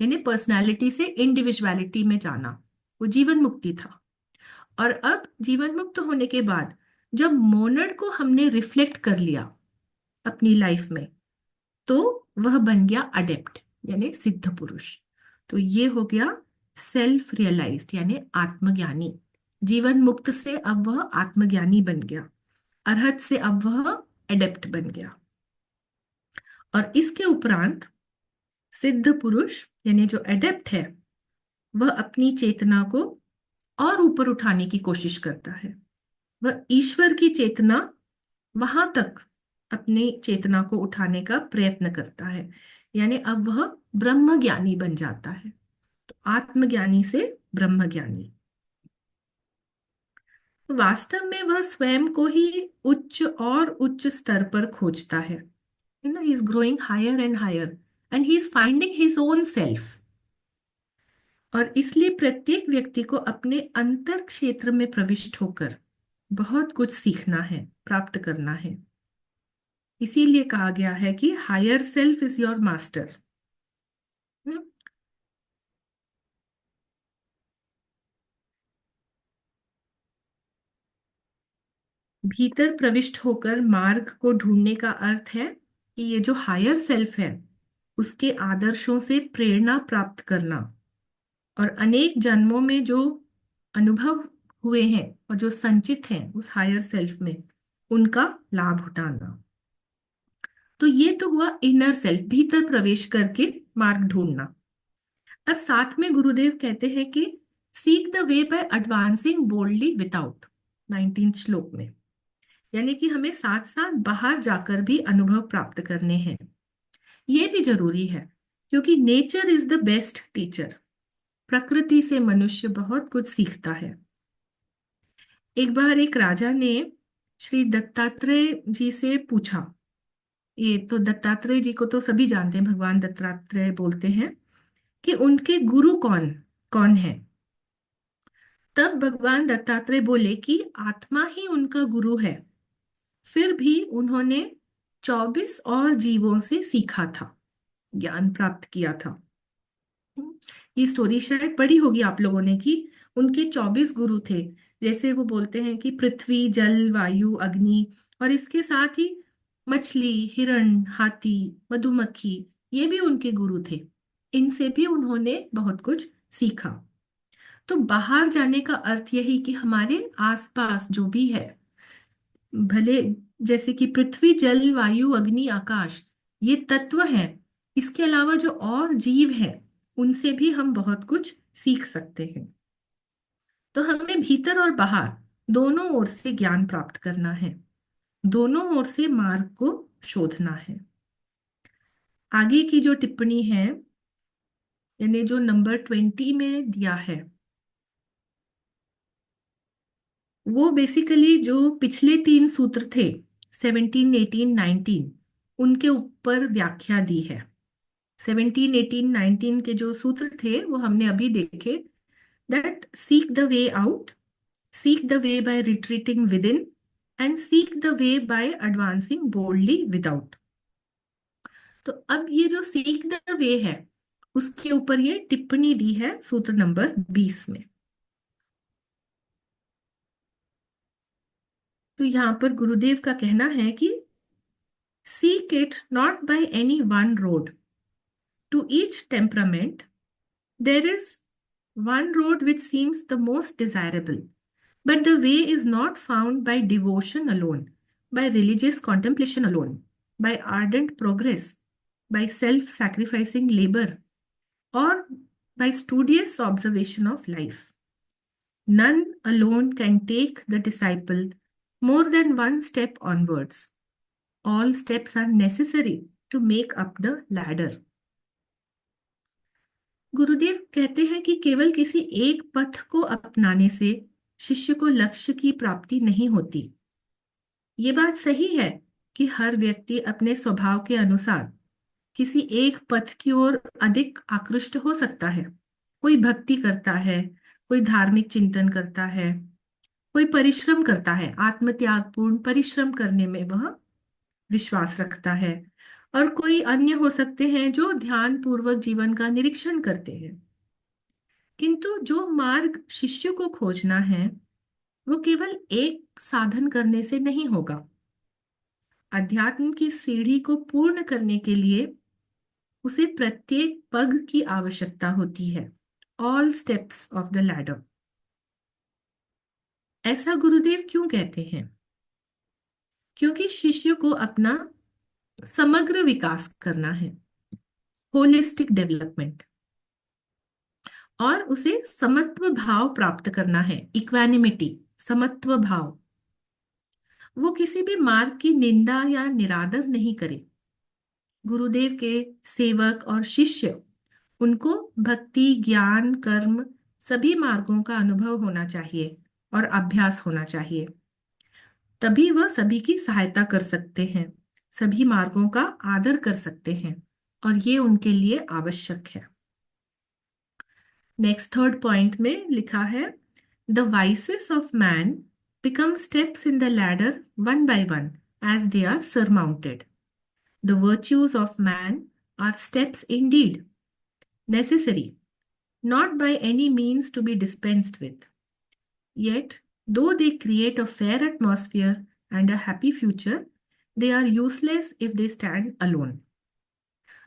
यानी पर्सनालिटी से इंडिविजुअलिटी में जाना, वो जीवन मुक्ति था। और अब जीवन मुक्त होने के बाद जब मोनड को हमने रिफ्लेक्ट कर लिया अपनी लाइफ में, तो वह बन गया अडेप्ट यानी सिद्ध पुरुष। तो ये हो गया सेल्फ रियलाइज्ड यानी आत्मज्ञानी। जीवन मुक्त से अब वह आत्मज्ञानी बन गया, अरहत से अब वह एडेप्ट बन गया। और इसके उपरांत सिद्ध पुरुष यानी जो एडेप्ट है, वह अपनी चेतना को और ऊपर उठाने की कोशिश करता है। वह ईश्वर की चेतना, वहां तक अपनी चेतना को उठाने का प्रयत्न करता है, यानी अब वह ब्रह्म ज्ञानी बन जाता है। तो आत्मज्ञानी से ब्रह्म ज्ञानी। तो वास्तव में वह स्वयं को ही उच्च और उच्च स्तर पर खोजता है। You know, he is growing higher and higher and he is finding his own self. और इसलिए प्रत्येक व्यक्ति को अपने अंतर क्षेत्र में प्रविष्ट होकर बहुत कुछ सीखना है, प्राप्त करना है। इसीलिए कहा गया है कि higher self is your master. भीतर प्रविष्ट होकर मार्ग को ढूंढने का अर्थ है कि ये जो हायर सेल्फ है, उसके आदर्शों से प्रेरणा प्राप्त करना और अनेक जन्मों में जो अनुभव हुए हैं और जो संचित हैं उस हायर सेल्फ में, उनका लाभ उठाना। तो ये तो हुआ इनर सेल्फ, भीतर प्रवेश करके मार्ग ढूंढना। अब साथ में गुरुदेव कहते हैं कि seek the way by advancing boldly without, 19 श्लोक में, यानी कि हमें साथ साथ बाहर जाकर भी अनुभव प्राप्त करने हैं। ये भी जरूरी है क्योंकि nature is the best teacher. प्रकृति से मनुष्य बहुत कुछ सीखता है। एक बार एक राजा ने श्री दत्तात्रेय जी से पूछा, ये तो दत्तात्रेय जी को तो सभी जानते हैं, भगवान दत्तात्रेय बोलते हैं, कि उनके गुरु कौन कौन है। तब भगवान दत्तात्रेय बोले कि आत्मा ही उनका गुरु है। फिर भी उन्होंने 24 और जीवों से सीखा था, ज्ञान प्राप्त किया था। ये स्टोरी शायद पढ़ी होगी आप लोगों ने कि उनके 24 गुरु थे। जैसे वो बोलते हैं कि पृथ्वी, जल, वायु, अग्नि, और इसके साथ ही मछली, हिरण, हाथी, मधुमक्खी, ये भी उनके गुरु थे। इनसे भी उन्होंने बहुत कुछ सीखा। तो बाहर जाने का अर्थ यही कि हमारे आसपास जो भी है, भले जैसे कि पृथ्वी, जल, वायु, अग्नि, आकाश, ये तत्व हैं, इसके अलावा जो और जीव हैं, उनसे भी हम बहुत कुछ सीख सकते हैं। तो हमें भीतर और बाहर दोनों ओर से ज्ञान प्राप्त करना है, दोनों ओर से मार्ग को शोधना है। आगे की जो टिप्पणी है यानी जो नंबर 20 में दिया है, वो बेसिकली जो पिछले 3 सूत्र थे, 17, 18, 19, उनके ऊपर व्याख्या दी है। 17, 18, 19 के जो सूत्र थे वो हमने अभी देखे। That seek the way out, seek the way by retreating with in, and seek the way by advancing boldly without. तो अब ये जो सीक द वे है, उसके ऊपर ये टिप्पणी दी है सूत्र नंबर 20 में। तो यहाँ पर गुरुदेव का कहना है कि seek it not by any one road. To each temperament, there is one road which seems the most desirable, but the way is not found by devotion alone, by religious contemplation alone, by ardent progress, by self sacrificing labor, or by studious observation of life. None alone can take the disciple more than one step onwards. All steps are necessary to make up the ladder. गुरुदेव कहते हैं कि केवल किसी एक पथ को अपनाने से शिष्य को लक्ष्य की प्राप्ति नहीं होती। ये बात सही है कि हर व्यक्ति अपने स्वभाव के अनुसार किसी एक पथ की ओर अधिक आकृष्ट हो सकता है। कोई भक्ति करता है, कोई धार्मिक चिंतन करता है, कोई परिश्रम करता है, आत्मत्यागपूर्ण परिश्रम करने में वह विश्वास रखता है, और कोई अन्य हो सकते हैं जो ध्यान पूर्वक जीवन का निरीक्षण करते हैं। किंतु जो मार्ग शिष्य को खोजना है वो केवल एक साधन करने से नहीं होगा। अध्यात्म की सीढ़ी को पूर्ण करने के लिए उसे प्रत्येक पग की आवश्यकता होती है। All steps of the ladder. ऐसा गुरुदेव क्यों कहते हैं? क्योंकि शिष्य को अपना समग्र विकास करना है, होलिस्टिक डेवलपमेंट, और उसे समत्व भाव प्राप्त करना है, इक्वानिमिटी, समत्व भाव। वो किसी भी मार्ग की निंदा या निरादर नहीं करे। गुरुदेव के सेवक और शिष्य, उनको भक्ति, ज्ञान, कर्म सभी मार्गों का अनुभव होना चाहिए और अभ्यास होना चाहिए। तभी वह सभी की सहायता कर सकते हैं, सभी मार्गों का आदर कर सकते हैं, और ये उनके लिए आवश्यक है। नेक्स्ट थर्ड पॉइंट में लिखा है, the vices of man become steps in the ladder one by one as they are surmounted. The virtues of man are steps indeed, necessary, not by any means to be dispensed with. Yet, though they create a fair atmosphere and a happy future, they are useless if they stand alone.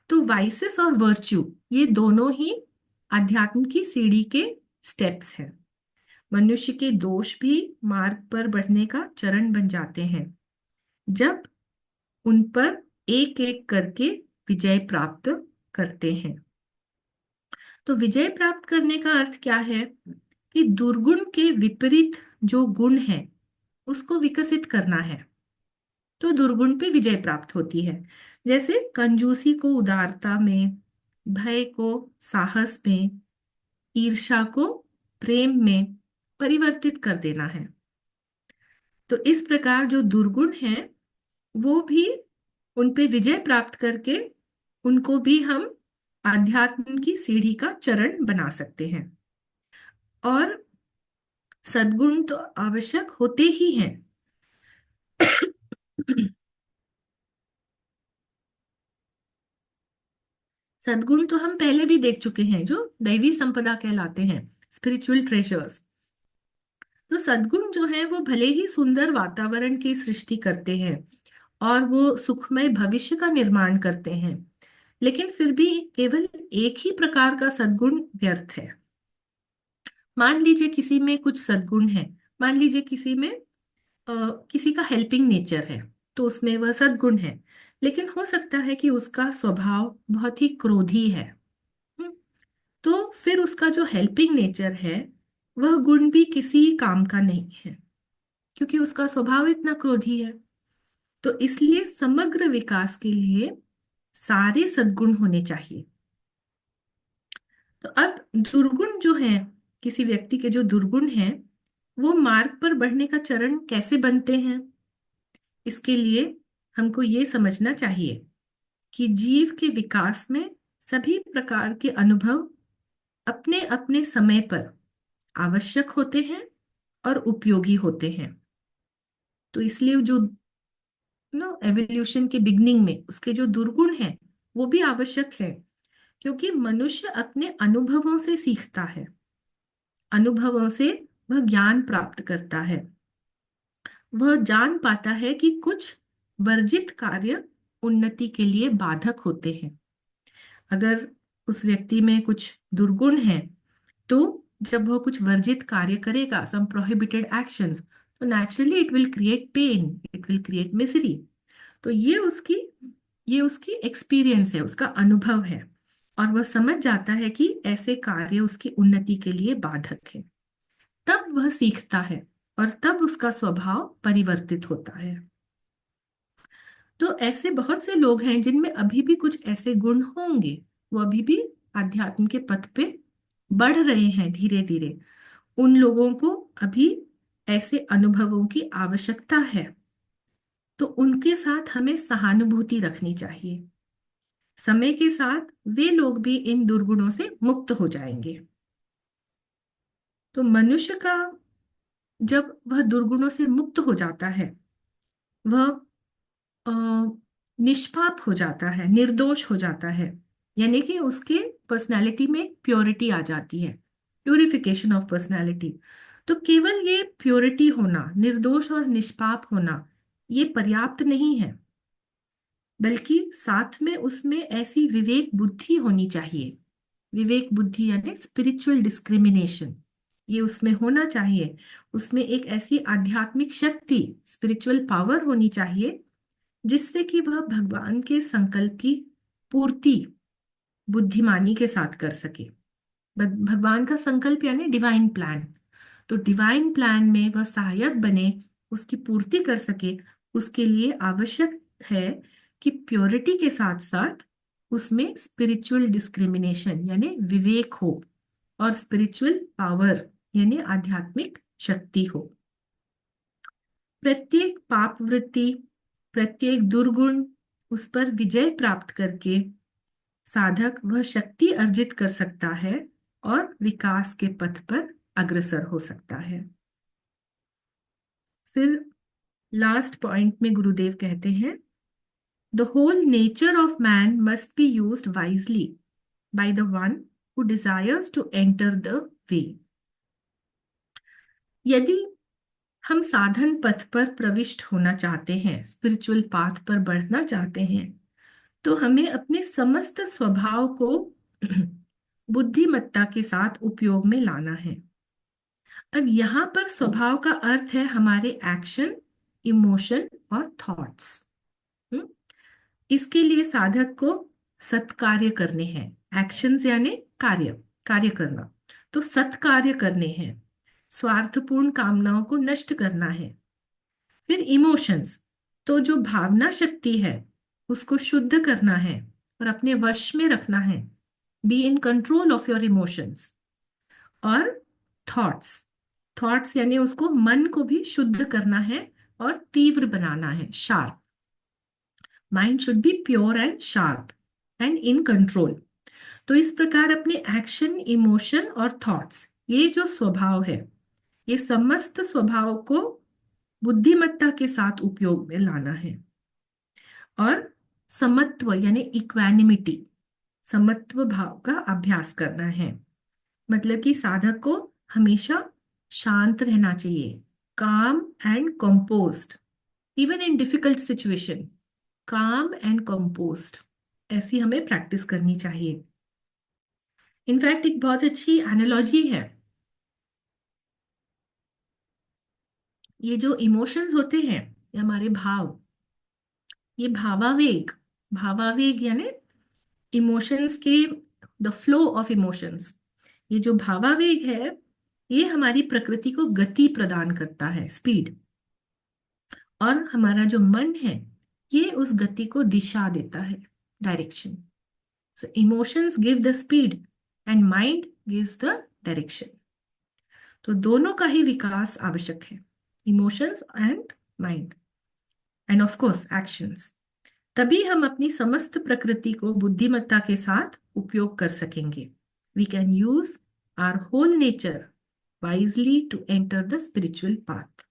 तो vices और virtue, ये दोनों ही अध्यात्म की सीढ़ी के steps हैं। मनुष्य के दोष भी मार्ग पर बढ़ने का चरण बन जाते हैं जब उन पर एक एक करके विजय प्राप्त करते हैं। तो विजय प्राप्त करने का अर्थ क्या है? कि दुर्गुण के विपरीत जो गुण है उसको विकसित करना है, तो दुर्गुण पे विजय प्राप्त होती है। जैसे कंजूसी को उदारता में, भय को साहस में, ईर्ष्या को प्रेम में परिवर्तित कर देना है। तो इस प्रकार जो दुर्गुण है वो भी, उन पे विजय प्राप्त करके उनको भी हम आध्यात्म की सीढ़ी का चरण बना सकते हैं। और सद्गुण तो आवश्यक होते ही हैं। सद्गुण तो हम पहले भी देख चुके हैं, जो दैवी संपदा कहलाते हैं, स्पिरिचुअल ट्रेजर्स। तो सद्गुण जो है वो भले ही सुंदर वातावरण की सृष्टि करते हैं और वो सुखमय भविष्य का निर्माण करते हैं, लेकिन फिर भी केवल एक ही प्रकार का सद्गुण व्यर्थ है। मान लीजिए किसी में कुछ सद्गुण है, मान लीजिए किसी में किसी का हेल्पिंग नेचर है, तो उसमें वह सद्गुण है, लेकिन हो सकता है कि उसका स्वभाव बहुत ही क्रोधी है। हम्म, तो फिर उसका जो हेल्पिंग नेचर है वह गुण भी किसी काम का नहीं है, क्योंकि उसका स्वभाव इतना क्रोधी है। तो इसलिए समग्र विकास के लिए सारे सद्गुण होने चाहिए। तो अब दुर्गुण जो है, किसी व्यक्ति के जो दुर्गुण हैं, वो मार्ग पर बढ़ने का चरण कैसे बनते हैं? इसके लिए हमको ये समझना चाहिए कि जीव के विकास में सभी प्रकार के अनुभव अपने अपने समय पर आवश्यक होते हैं और उपयोगी होते हैं। तो इसलिए जो एवोल्यूशन के बिगनिंग में उसके जो दुर्गुण हैं वो भी आवश्यक है, क्योंकि मनुष्य अपने अनुभवों से सीखता है, अनुभवों से वह ज्ञान प्राप्त करता है। वह जान पाता है कि कुछ वर्जित कार्य उन्नति के लिए बाधक होते हैं। अगर उस व्यक्ति में कुछ दुर्गुण है, तो जब वह कुछ वर्जित कार्य करेगा, सम प्रोहिबिटेड एक्शंस, तो naturally it will create pain, it will create misery. तो ये उसकी एक्सपीरियंस है, उसका अनुभव है, और वह समझ जाता है कि ऐसे कार्य उसकी उन्नति के लिए बाधक है। तब वह सीखता है और तब उसका स्वभाव परिवर्तित होता है। तो ऐसे बहुत से लोग हैं जिनमें अभी भी कुछ ऐसे गुण होंगे, वो अभी भी आध्यात्म के पथ पे बढ़ रहे हैं धीरे धीरे। उन लोगों को अभी ऐसे अनुभवों की आवश्यकता है, तो उनके साथ हमें सहानुभूति रखनी चाहिए। समय के साथ वे लोग भी इन दुर्गुणों से मुक्त हो जाएंगे। तो मनुष्य का जब वह दुर्गुणों से मुक्त हो जाता है, वह अ, निष्पाप हो जाता है, निर्दोष हो जाता है, यानी कि उसके पर्सनालिटी में प्योरिटी आ जाती है, प्यूरिफिकेशन ऑफ पर्सनालिटी। तो केवल ये प्योरिटी होना, निर्दोष और निष्पाप होना, ये पर्याप्त नहीं है, बल्कि साथ में उसमें ऐसी विवेक बुद्धि होनी चाहिए। विवेक बुद्धि यानी स्पिरिचुअल डिस्क्रिमिनेशन, ये उसमें होना चाहिए। उसमें एक ऐसी आध्यात्मिक शक्ति, स्पिरिचुअल पावर होनी चाहिए, जिससे कि वह भगवान के संकल्प की पूर्ति बुद्धिमानी के साथ कर सके। भगवान का संकल्प यानी डिवाइन प्लान, तो डिवाइन प्लान में वह सहायक बने, उसकी पूर्ति कर सके। उसके लिए आवश्यक है कि प्योरिटी के साथ साथ उसमें स्पिरिचुअल डिस्क्रिमिनेशन यानी विवेक हो, और स्पिरिचुअल पावर यानी आध्यात्मिक शक्ति हो। प्रत्येक पाप वृत्ति, प्रत्येक दुर्गुण, उस पर विजय प्राप्त करके साधक वह शक्ति अर्जित कर सकता है और विकास के पथ पर अग्रसर हो सकता है। फिर लास्ट पॉइंट में गुरुदेव कहते हैं, the whole nature of man must be used wisely by the one who desires to enter the way. यदि हम साधन पथ पर प्रविष्ट होना चाहते हैं, स्पिरिचुअल पाथ पर बढ़ना चाहते हैं, तो हमें अपने समस्त स्वभाव को बुद्धिमत्ता के साथ उपयोग में लाना है। अब यहाँ पर स्वभाव का अर्थ है हमारे एक्शन, इमोशन और थॉट्स। इसके लिए साधक को सत्कार्य करने हैं। एक्शंस यानी कार्य, कार्य करना, तो सत्कार्य करने हैं, स्वार्थपूर्ण कामनाओं को नष्ट करना है। फिर इमोशंस, तो जो भावना शक्ति है उसको शुद्ध करना है और अपने वश में रखना है, be in control of your emotions. और थॉट्स, थॉट्स यानी उसको, मन को भी शुद्ध करना है और तीव्र बनाना है, sharp. Mind should be pure and sharp and in control. तो इस प्रकार अपने एक्शन, इमोशन और थॉट्स, ये जो स्वभाव है, ये समस्त स्वभाव को बुद्धिमत्ता के साथ उपयोग में लाना है। और समत्व यानी इक्वानिमिटी, समत्व भाव का अभ्यास करना है। मतलब कि साधक को हमेशा शांत रहना चाहिए, काम and composed, even in difficult situation, काम एंड कंपोज्ड, ऐसी हमें प्रैक्टिस करनी चाहिए। इनफैक्ट एक बहुत अच्छी एनालॉजी है, ये जो इमोशंस होते हैं, ये हमारे भाव, ये भावावेग, भावावेग यानी इमोशंस के, द फ्लो ऑफ इमोशंस, ये जो भावावेग है, ये हमारी प्रकृति को गति प्रदान करता है, स्पीड। और हमारा जो मन है, ये उस गति को दिशा देता है, direction. So emotions give the speed and mind gives the direction. तो दोनों का ही विकास आवश्यक है, emotions and mind end of course actions. तभी हम अपनी समस्त प्रकृति को बुद्धिमत्ता के साथ उपयोग कर सकेंगे। We can use our whole nature wisely to enter the spiritual path.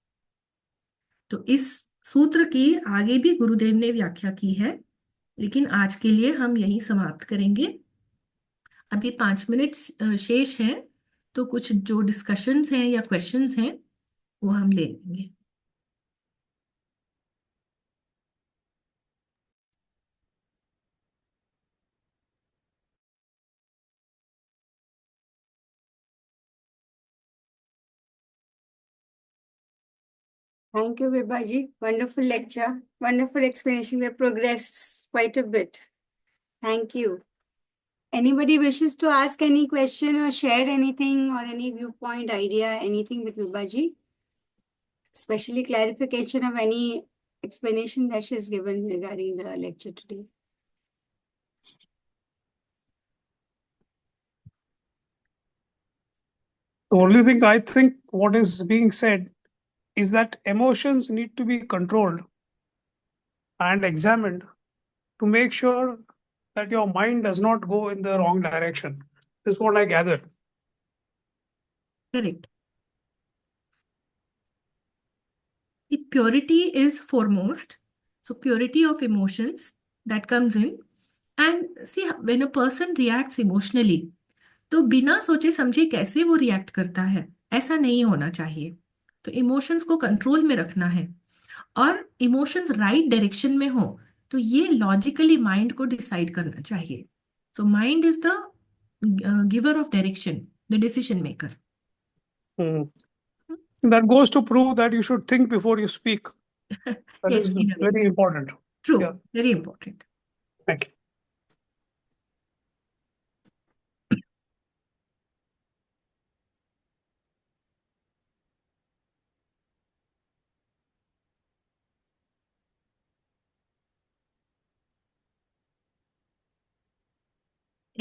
तो इस सूत्र की आगे भी गुरुदेव ने व्याख्या की है, लेकिन आज के लिए हम यही समाप्त करेंगे। अभी 5 मिनट शेष हैं, तो कुछ जो डिस्कशंस हैं या क्वेश्चंस हैं वो हम ले लेंगे। Thank you, Vibhaji. Wonderful lecture, wonderful explanation. We have progressed quite a bit. Thank you. Anybody wishes to ask any question or share anything or any viewpoint, idea, anything with Vibhaji? Especially clarification of any explanation that she has given regarding the lecture today. The only thing I think what is being said is that emotions need to be controlled and examined to make sure that your mind does not go in the wrong direction. This is what I gather. Correct. The purity is foremost. So purity of emotions that comes in. And see, when a person reacts emotionally, तो बिना सोचे समझे कैसे वो react करता है, ऐसा नहीं होना चाहिए। तो इमोशंस को कंट्रोल में रखना है, और इमोशंस राइट डायरेक्शन में हो तो ये लॉजिकली माइंड को डिसाइड करना चाहिए। So mind is the giver of direction, the decision maker. That goes to prove that you should think before you speak. That Yes, is in a way. very important. True, Yeah. very important. Thank you.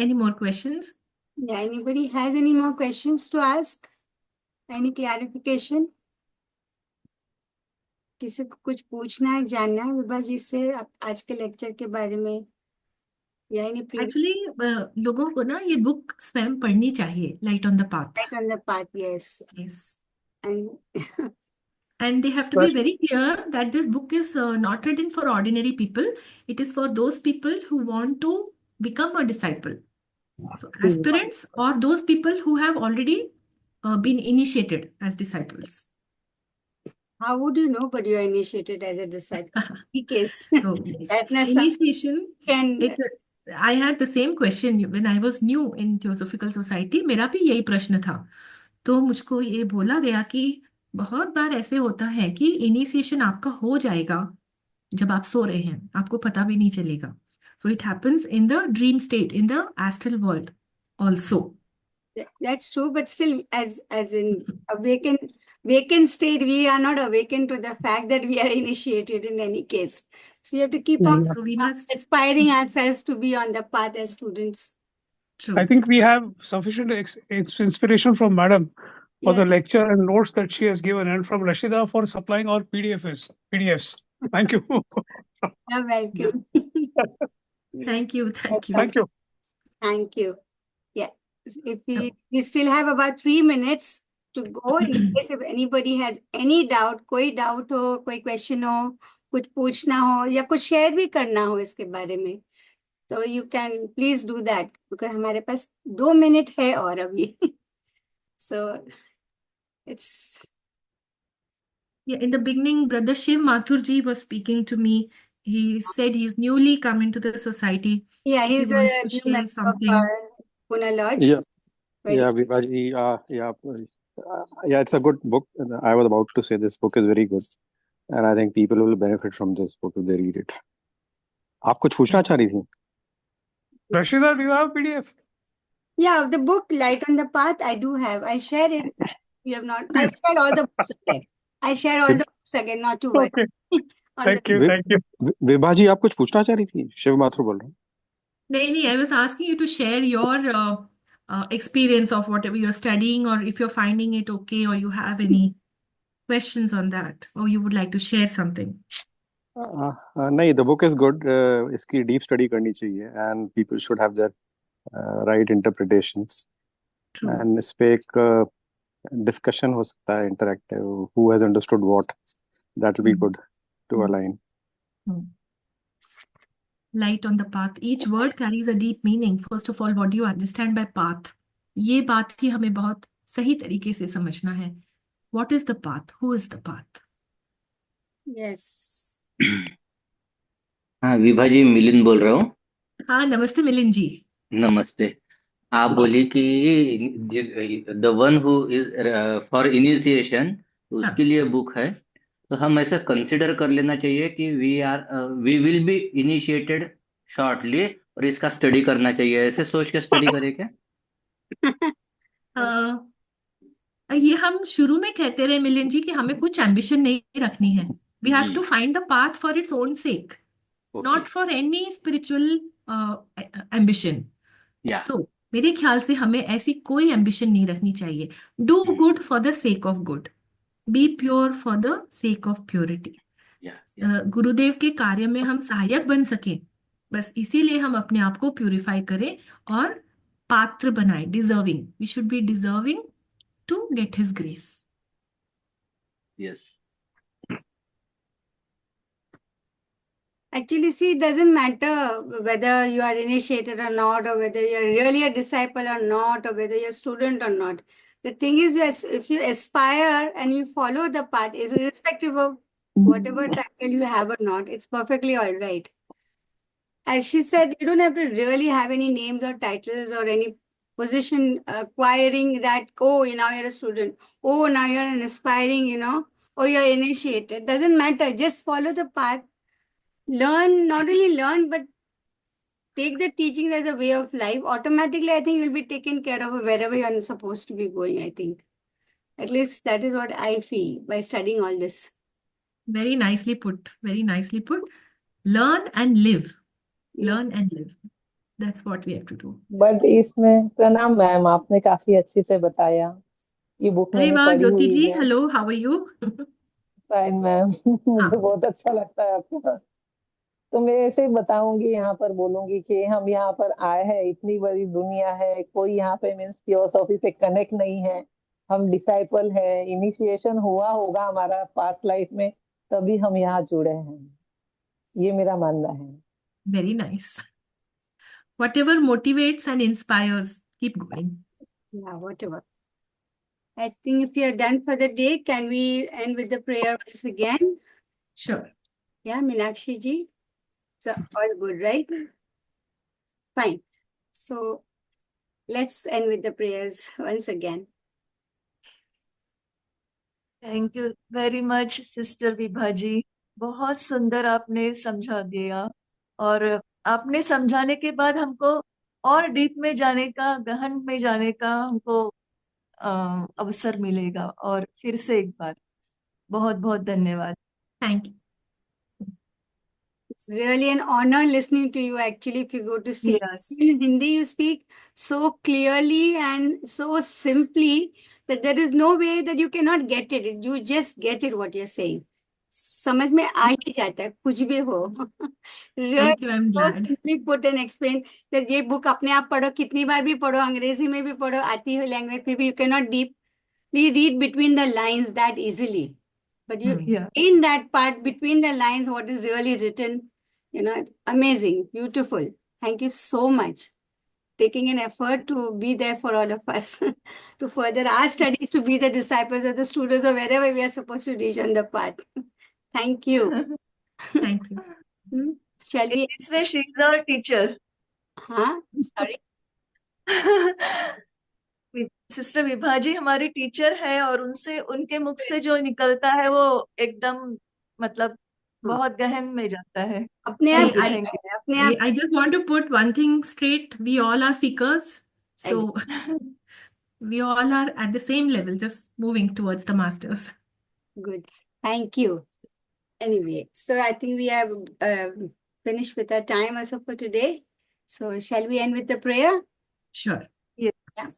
Any more questions? Yeah, anybody has any more questions to ask? Any clarification? किसी को कुछ पूछना है, जानना है विभाजी से आज के लेक्चर के बारे में या any previous? एक्चुअली लोगों को ना ये बुक स्वयं पढ़नी चाहिए, light on the path. Right on the path, yes. Yes. And And they have to be very clear that this book is not written for ordinary people. It is for those people who want to become a disciple. So aspirants or those people who have already been initiated as disciples. how would you know but you are initiated as a disciple? In case So yes. that na Initiation, can I had the same question when I was new in Theosophical Society. मेरा भी यही प्रश्न था, तो मुझको ये बोला गया कि बहुत बार ऐसे होता है कि इनिशिएशन आपका हो जाएगा जब आप सो रहे हैं, आपको पता भी नहीं चलेगा। So it happens in the dream state, in the astral world also. that's true, but still as in awakened state, we are not awakened to the fact that we are initiated in any case. So you have to keep on So we must. aspiring ourselves to be on the path as students. True. I think we have sufficient inspiration from Madam for the Yeah. lecture and notes that she has given, and from Rashida for supplying our PDFs. Thank you. You're welcome. Thank you. Thank you. Thank you. Thank you. Yeah. If we still have about 3 minutes to go, in case if anybody has any doubt, कोई doubt हो, कोई question हो, कुछ पूछना हो या कुछ share भी करना हो इसके बारे में, तो you can please do that because हमारे पास 2 मिनट है और अभी. So it's. Yeah, in the beginning, Brother Shiv Mathur ji was speaking to me. He said he's newly come into the society. Yeah, he's a wants to new share member of something. Pune Lodge. Yeah, Very yeah, Vibhaji, yeah, it's a good book. I was about to say this book is very good, and I think people will benefit from this book if they read it. आप कुछ पूछना चाह रही थी? Rashida, do you have PDF? Yeah, of the book Light on the Path, I do have. I share it. You have not. I share all the books again. I share all the books again, not to worry. Okay. On Thank you. Thank you. विभाजी, आप कुछ पूछना चाह रही थी? शिव माथुर बोल रहा हूँ। नहीं, I was asking you to share your experience of whatever you're studying, or if you're finding it okay, or you have any questions on that, or you would like to share something. नहीं, the book is good. इसकी deep study करनी चाहिए, and people should have their right interpretations. True. And इस पे एक discussion हो सकता है, interactive. Who has understood what? That will be good to align. Light on the path. Each word carries a deep meaning. First of all, what do you understand by path? ये बात ही हमें बहुत सही तरीके से समझना है. What is the path? Who is the path? Yes. हाँ विभा जी, मिलिंद बोल रहा हूँ। हाँ, नमस्ते मिलिंद जी. नमस्ते। आप बोली कि the one who is for initiation, उसके लिए बुक है, तो हम ऐसा कंसिडर कर लेना चाहिए कि we will be initiated shortly, और इसका स्टडी करना चाहिए, ऐसे सोच के स्टडी करें क्या? ये हम शुरू में कहते रहे मिलिंद जी कि हमें कुछ एम्बिशन नहीं रखनी है. वी हैव जी। To find the path for its own sake, not for any spiritual ambition. या तो मेरे ख्याल से हमें ऐसी कोई एम्बिशन नहीं रखनी चाहिए. Do good for the sake of good, be pure for the sake of purity. गुरुदेव के कार्य में हम सहायक बन सकें, बस इसीलिए हम अपने आप को प्यूरिफाई करें और पात्र बनाएं. Deserving, we should be deserving to get his grace. Yes. Actually, see, it doesn't matter whether you are initiated or not, or whether you're really a disciple or not, or whether you're a student or not. The thing is, yes, if you aspire and you follow the path, irrespective of whatever title you have or not, it's perfectly all right. As she said, you don't have to really have any names or titles or any position acquiring that, oh, now you're a student, oh, now you're an aspiring, or you're initiated. Doesn't matter. Just follow the path. Learn, not only learn, but take the teachings as a way of life. Automatically, I think you'll be taken care of wherever you're supposed to be going, I think. At least that is what I feel by studying all this. Very nicely put. Very nicely put. Learn and live. Learn and live. That's what we have to do. But इसमें प्रणाम ma'am, आपने काफी अच्छे से बताया. ये book अरे मैंने वाह, पढ़ी ज्योति हुई जी, है. Hello, how are you? Fine ma'am. मुझे बहुत अच्छा लगता है आपका. तो मैं ऐसे ही बताऊंगी, यहाँ पर बोलूंगी कि हम यहाँ पर आए हैं, इतनी बड़ी दुनिया है, कोई यहाँ पे मीन्स थियोसॉफी से कनेक्ट नहीं है. हम डिसाइपल है, इनिशिएशन हुआ होगा हमारा पास्ट लाइफ में, तभी हम यहाँ जुड़े हैं. ये मेरा मानना है. Very nice. Whatever motivates and inspires, keep going. Yeah, whatever. I think if we are done for the day, can we end with the prayer once again? Sure. Yeah, Meenakshi ji. So all good, right? Fine. So let's end with the prayers once again. Thank you very much sister Vibha ji. बहुत सुंदर आपने समझा दिया, और आपने समझाने के बाद हमको और डीप में जाने का, गहन में जाने का हमको अवसर मिलेगा. और फिर से एक बार बहुत बहुत धन्यवाद. Thank you. It's really an honor listening to you. Actually, if you go to see Yes. in Hindi, you speak so clearly and so simply that there is no way that you cannot get it. You just get it what you're saying. समझ में आ ही जाता है कुछ भी हो. Thank you, I'm So glad. simply put and explain that ये book अपने आप पढ़ो, कितनी बार भी पढ़ो, अंग्रेजी में भी पढ़ो, आती हुई लैंग्वेज फिर भी you cannot deeply read between the lines that easily. But you Yeah. in that part between the lines, what is really written, it's amazing, beautiful. Thank you so much. Taking an effort to be there for all of us, to further our studies, to be the disciples or the students or wherever we are supposed to reach on the path. Thank you. Thank you. Shall we? This way she is our teacher. Huh? Sorry. Sister Vibha ji हमारी teacher है, और उनसे, उनके मुख से जो निकलता है वो एकदम मतलब बहुत गहन में जाता है. अपने Hey, आप Thank you. अपने आप I just want to put one thing straight. We all are seekers. So we all are at the same level, just moving towards the masters. Good. Thank you. Anyway, so I think we have finished with our time also for today. So shall we end with the prayer? Sure. Yeah.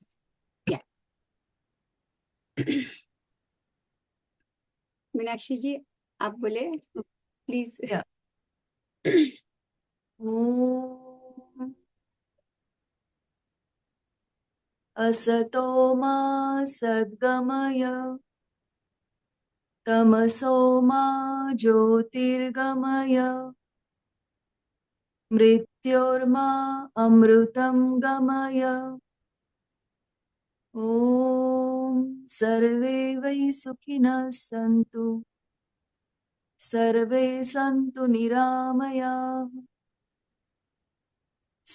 Meenakshi जी आप बोले please. Yeah. ॐ असतो मा सद्गमय तमसो मा ज्योतिर्गमय मृत्योर्मा अमृतं गमय. ॐ सर्वे वै सुखिनः सन्तु सर्वे सन्तु निरामयाः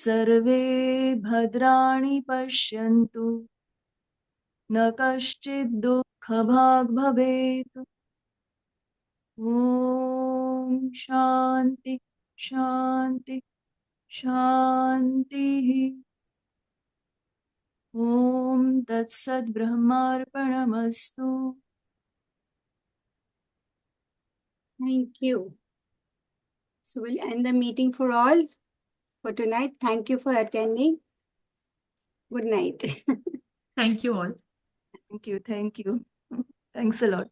सर्वे भद्राणि पश्यन्तु न कश्चित् दुःखभाग् भवेत्. ॐ शान्ति शान्ति शान्तिः. ॐ तत्सत् ब्रह्मार्पणमस्तु. Thank you. So we'll end the meeting for all for tonight. Thank you for attending. Good night. Thank you all. Thank you. Thank you. Thanks a lot.